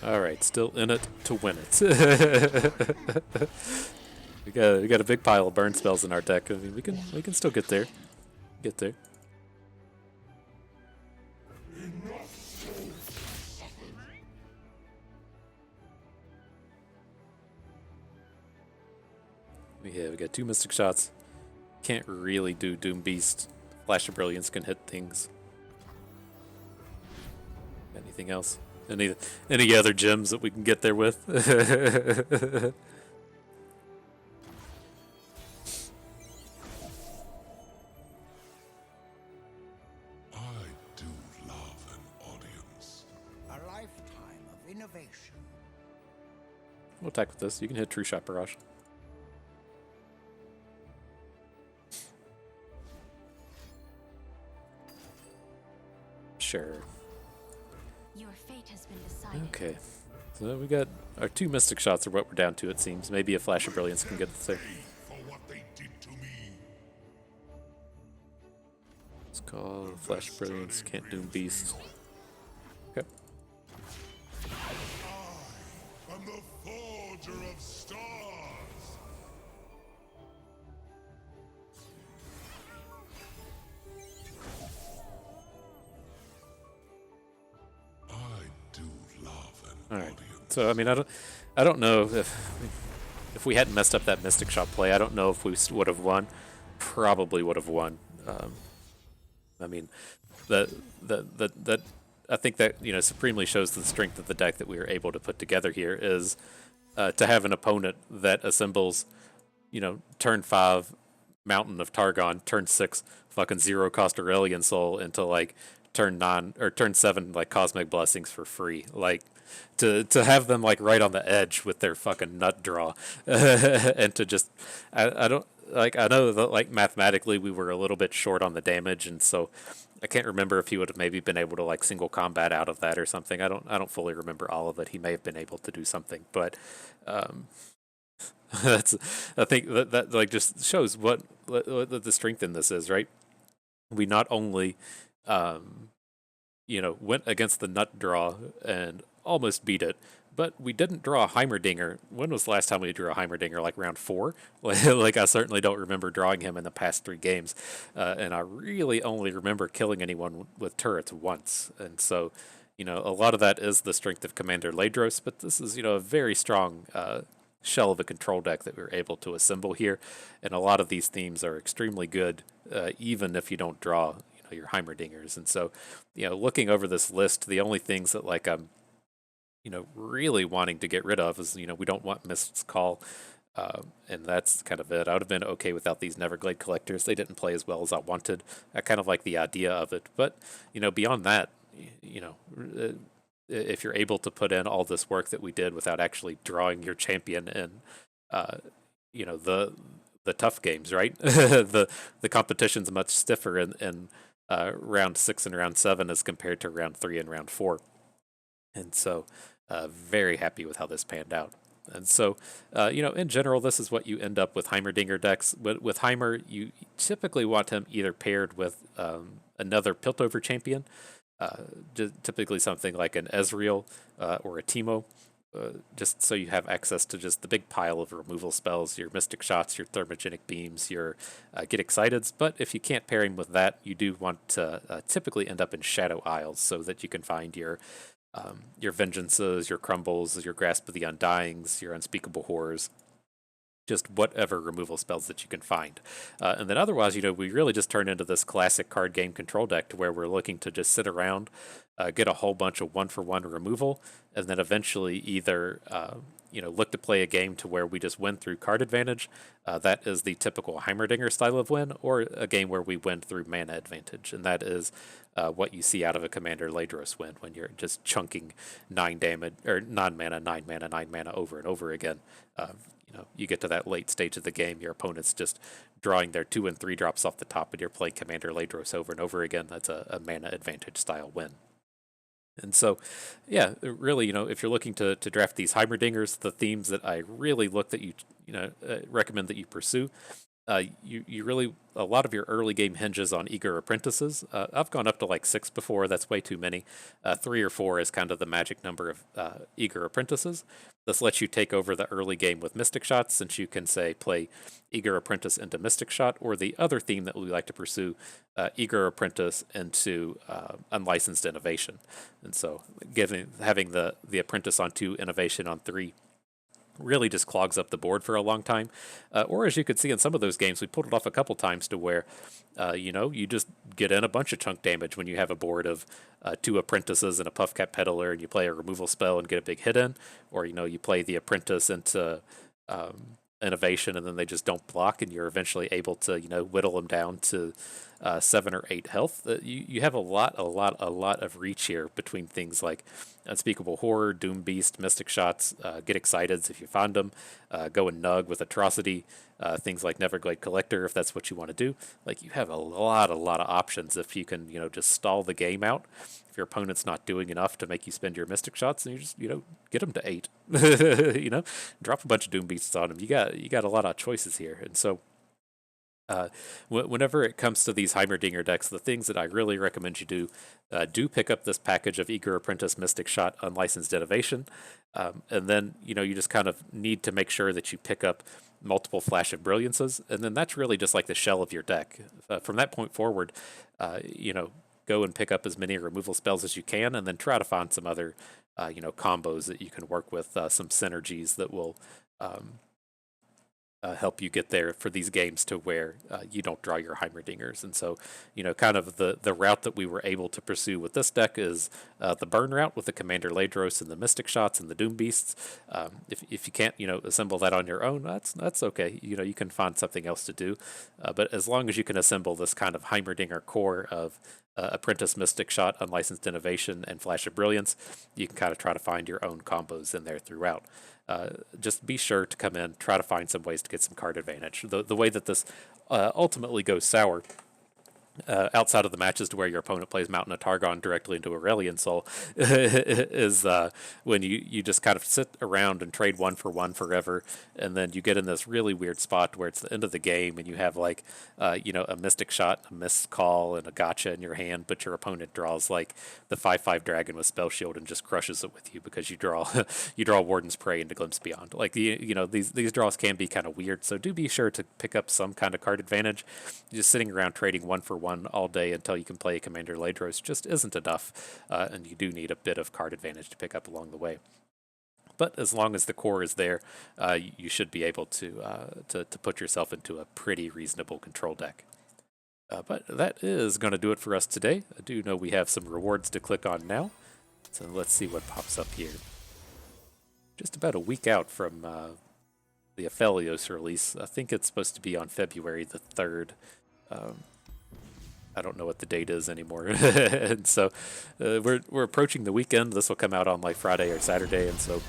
All right, still in it to win it. we got a big pile of burn spells in our deck. I mean, we can still get there. Get there. Yeah, we got 2 Mystic Shots. Can't really do Doombeast. Flash of Brilliance can hit things. Anything else? Any other gems that we can get there with? I do love an audience. A lifetime of innovation. We'll attack with this. You can hit True Shot Barrage. Sure. Your fate has been decided. Okay. So we got our 2 Mystic Shots are what we're down to, it seems. Maybe a Flash of Brilliance can get us there. For what they did to me. Let's call Flash of Brilliance. Can't Doom Beast. Okay. I'm the forger of stars. I do love an All right. audience. So I mean, I don't know if we hadn't messed up that Mystic Shot play. I don't know if we would have won. Probably would have won. I mean, that I think that, you know, supremely shows the strength of the deck that we were able to put together here is to have an opponent that assembles, you know, turn 5 Mountain of Targon, turn 6 fucking 0 cost Aurelian Soul into like turn 9 or turn 7 like Cosmic Blessings for free. Like to have them like right on the edge with their fucking nut draw and to just I don't like, I know that like mathematically we were a little bit short on the damage, and so I can't remember if he would have maybe been able to like single combat out of that or something. I don't fully remember all of it. He may have been able to do something, but that's, I think that like just shows what the strength in this is, right? We not only you know, went against the nut draw and almost beat it, but we didn't draw a Heimerdinger. When was the last time we drew a Heimerdinger? Like round 4? Like I certainly don't remember drawing him in the past 3 games. And I really only remember killing anyone with turrets once. And so, you know, a lot of that is the strength of Commander Ledros, but this is, you know, a very strong shell of a control deck that we were able to assemble here. And a lot of these themes are extremely good, even if you don't draw, you know, your Heimerdingers. And so, you know, looking over this list, the only things that like I'm, you know, really wanting to get rid of is, you know, we don't want Mist's Call, and that's kind of it. I would have been okay without these Neverglade Collectors. They didn't play as well as I wanted. I kind of like the idea of it, but, you know, beyond that, you know, if you're able to put in all this work that we did without actually drawing your champion in, you know, the tough games, right? The competition's much stiffer in round 6 and round 7 as compared to round 3 and round 4. And so, Very happy with how this panned out. And so, in general, this is what you end up with Heimerdinger decks. With Heimer, you typically want him either paired with another Piltover champion, typically something like an Ezreal or a Teemo, just so you have access to just the big pile of removal spells, your Mystic Shots, your Thermogenic Beams, your Get Exciteds. But if you can't pair him with that, you do want to typically end up in Shadow Isles so that you can find your Vengeances, your Crumbles, your Grasp of the Undyings, your Unspeakable Horrors, just whatever removal spells that you can find. And then otherwise, we really just turn into this classic card game control deck to where we're looking to just sit around, get a whole bunch of 1-for-1 removal, and then eventually either look to play a game to where we just win through card advantage. That is the typical Heimerdinger style of win, or a game where we win through mana advantage, and that is what you see out of a Commander Ledros win when you're just chunking 9 damage or 9 mana over and over again. You get to that late stage of the game, your opponent's just drawing their 2 and 3 drops off the top, and you're playing Commander Ledros over and over again. That's a mana advantage style win. And so, yeah, really, if you're looking to draft these Heimerdingers, the themes that I really look that you recommend that you pursue, you really, a lot of your early game hinges on eager apprentices. I've gone up to like 6 before. That's way too many. 3 or 4 is kind of the magic number of eager apprentices. This lets you take over the early game with Mystic Shots, since you can, say, play Eager Apprentice into Mystic Shot, or the other theme that we like to pursue, Eager Apprentice into Unlicensed Innovation. And so having the Apprentice on 2, Innovation on 3, really just clogs up the board for a long time. Or as you could see in some of those games, we pulled it off a couple times to where, you just get in a bunch of chunk damage when you have a board of 2 apprentices and a Puffcat Peddler, and you play a removal spell and get a big hit in, or, you play the apprentice into innovation and then they just don't block, and you're eventually able to, whittle them down to 7 or 8 health. You have a lot of reach here between things like Unspeakable Horror, Doombeast, Mystic Shots, Get Exciteds if you find them, go and Nug with Atrocity, things like Neverglade Collector if that's what you want to do. Like, you have a lot of options if you can, just stall the game out. If your opponent's not doing enough to make you spend your Mystic Shots, and you just, get them to 8. Drop a bunch of Doombeasts on them. You got a lot of choices here. And so whenever it comes to these Heimerdinger decks, the things that I really recommend you do pick up this package of Eager Apprentice, Mystic Shot, Unlicensed Innovation, and then you just kind of need to make sure that you pick up multiple Flash of Brilliances, and then that's really just like the shell of your deck. From that point forward, go and pick up as many removal spells as you can, and then try to find some other combos that you can work with, some synergies that will help you get there for these games to where you don't draw your Heimerdingers. And so, kind of the route that we were able to pursue with this deck is the burn route with the Commander Ledros and the Mystic Shots and the Doombeasts. If you can't, assemble that on your own, that's okay. You can find something else to do. But as long as you can assemble this kind of Heimerdinger core of Apprentice, Mystic Shot, Unlicensed Innovation, and Flash of Brilliance, you can kind of try to find your own combos in there throughout. Just be sure to come in, try to find some ways to get some card advantage. The way that this ultimately goes sour, outside of the matches to where your opponent plays Mountain of Targon directly into Aurelion Soul, is when you just kind of sit around and trade 1-for-1 forever, and then you get in this really weird spot where it's the end of the game and you have like a Mystic Shot, a Mist Call, and a Gotcha in your hand, but your opponent draws like the 5/5 dragon with Spell Shield and just crushes it with you because you draw Warden's Prey into Glimpse Beyond. Like, these draws can be kind of weird, so do be sure to pick up some kind of card advantage. Just sitting around trading 1-for-1 all day until you can play a Commander Ledros just isn't enough, and you do need a bit of card advantage to pick up along the way. But as long as the core is there, you should be able to put yourself into a pretty reasonable control deck. But that is going to do it for us today. I do know we have some rewards to click on now, so let's see what pops up here. Just about a week out from the Aphelios release. I think it's supposed to be on February the 3rd. I don't know what the date is anymore. And so we're approaching the weekend. This will come out on like Friday or Saturday, and so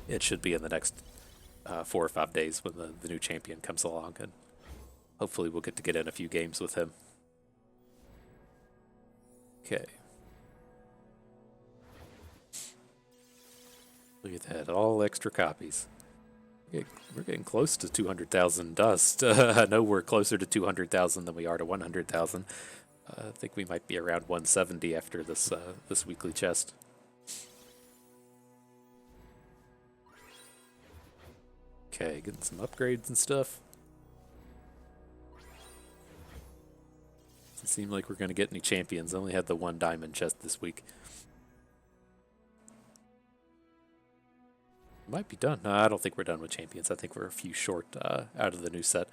it should be in the next 4 or 5 days when the new champion comes along, and hopefully we'll get in a few games with him. Okay. Look at that, all extra copies. We're getting close to 200,000 dust. I know we're closer to 200,000 than we are to 100,000. I think we might be around 170 after this this weekly chest. Okay, getting some upgrades and stuff. Doesn't seem like we're going to get any champions. I only had the 1 diamond chest this week. Might be done. No, I don't think we're done with champions. I think we're a few short out of the new set.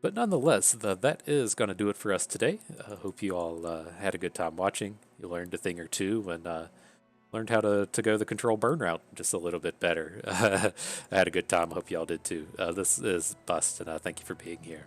But nonetheless, that is going to do it for us today. I hope you all had a good time watching. You learned a thing or two and learned how to go the control burn route just a little bit better. I had a good time. Hope you all did too. This is Bust, and thank you for being here.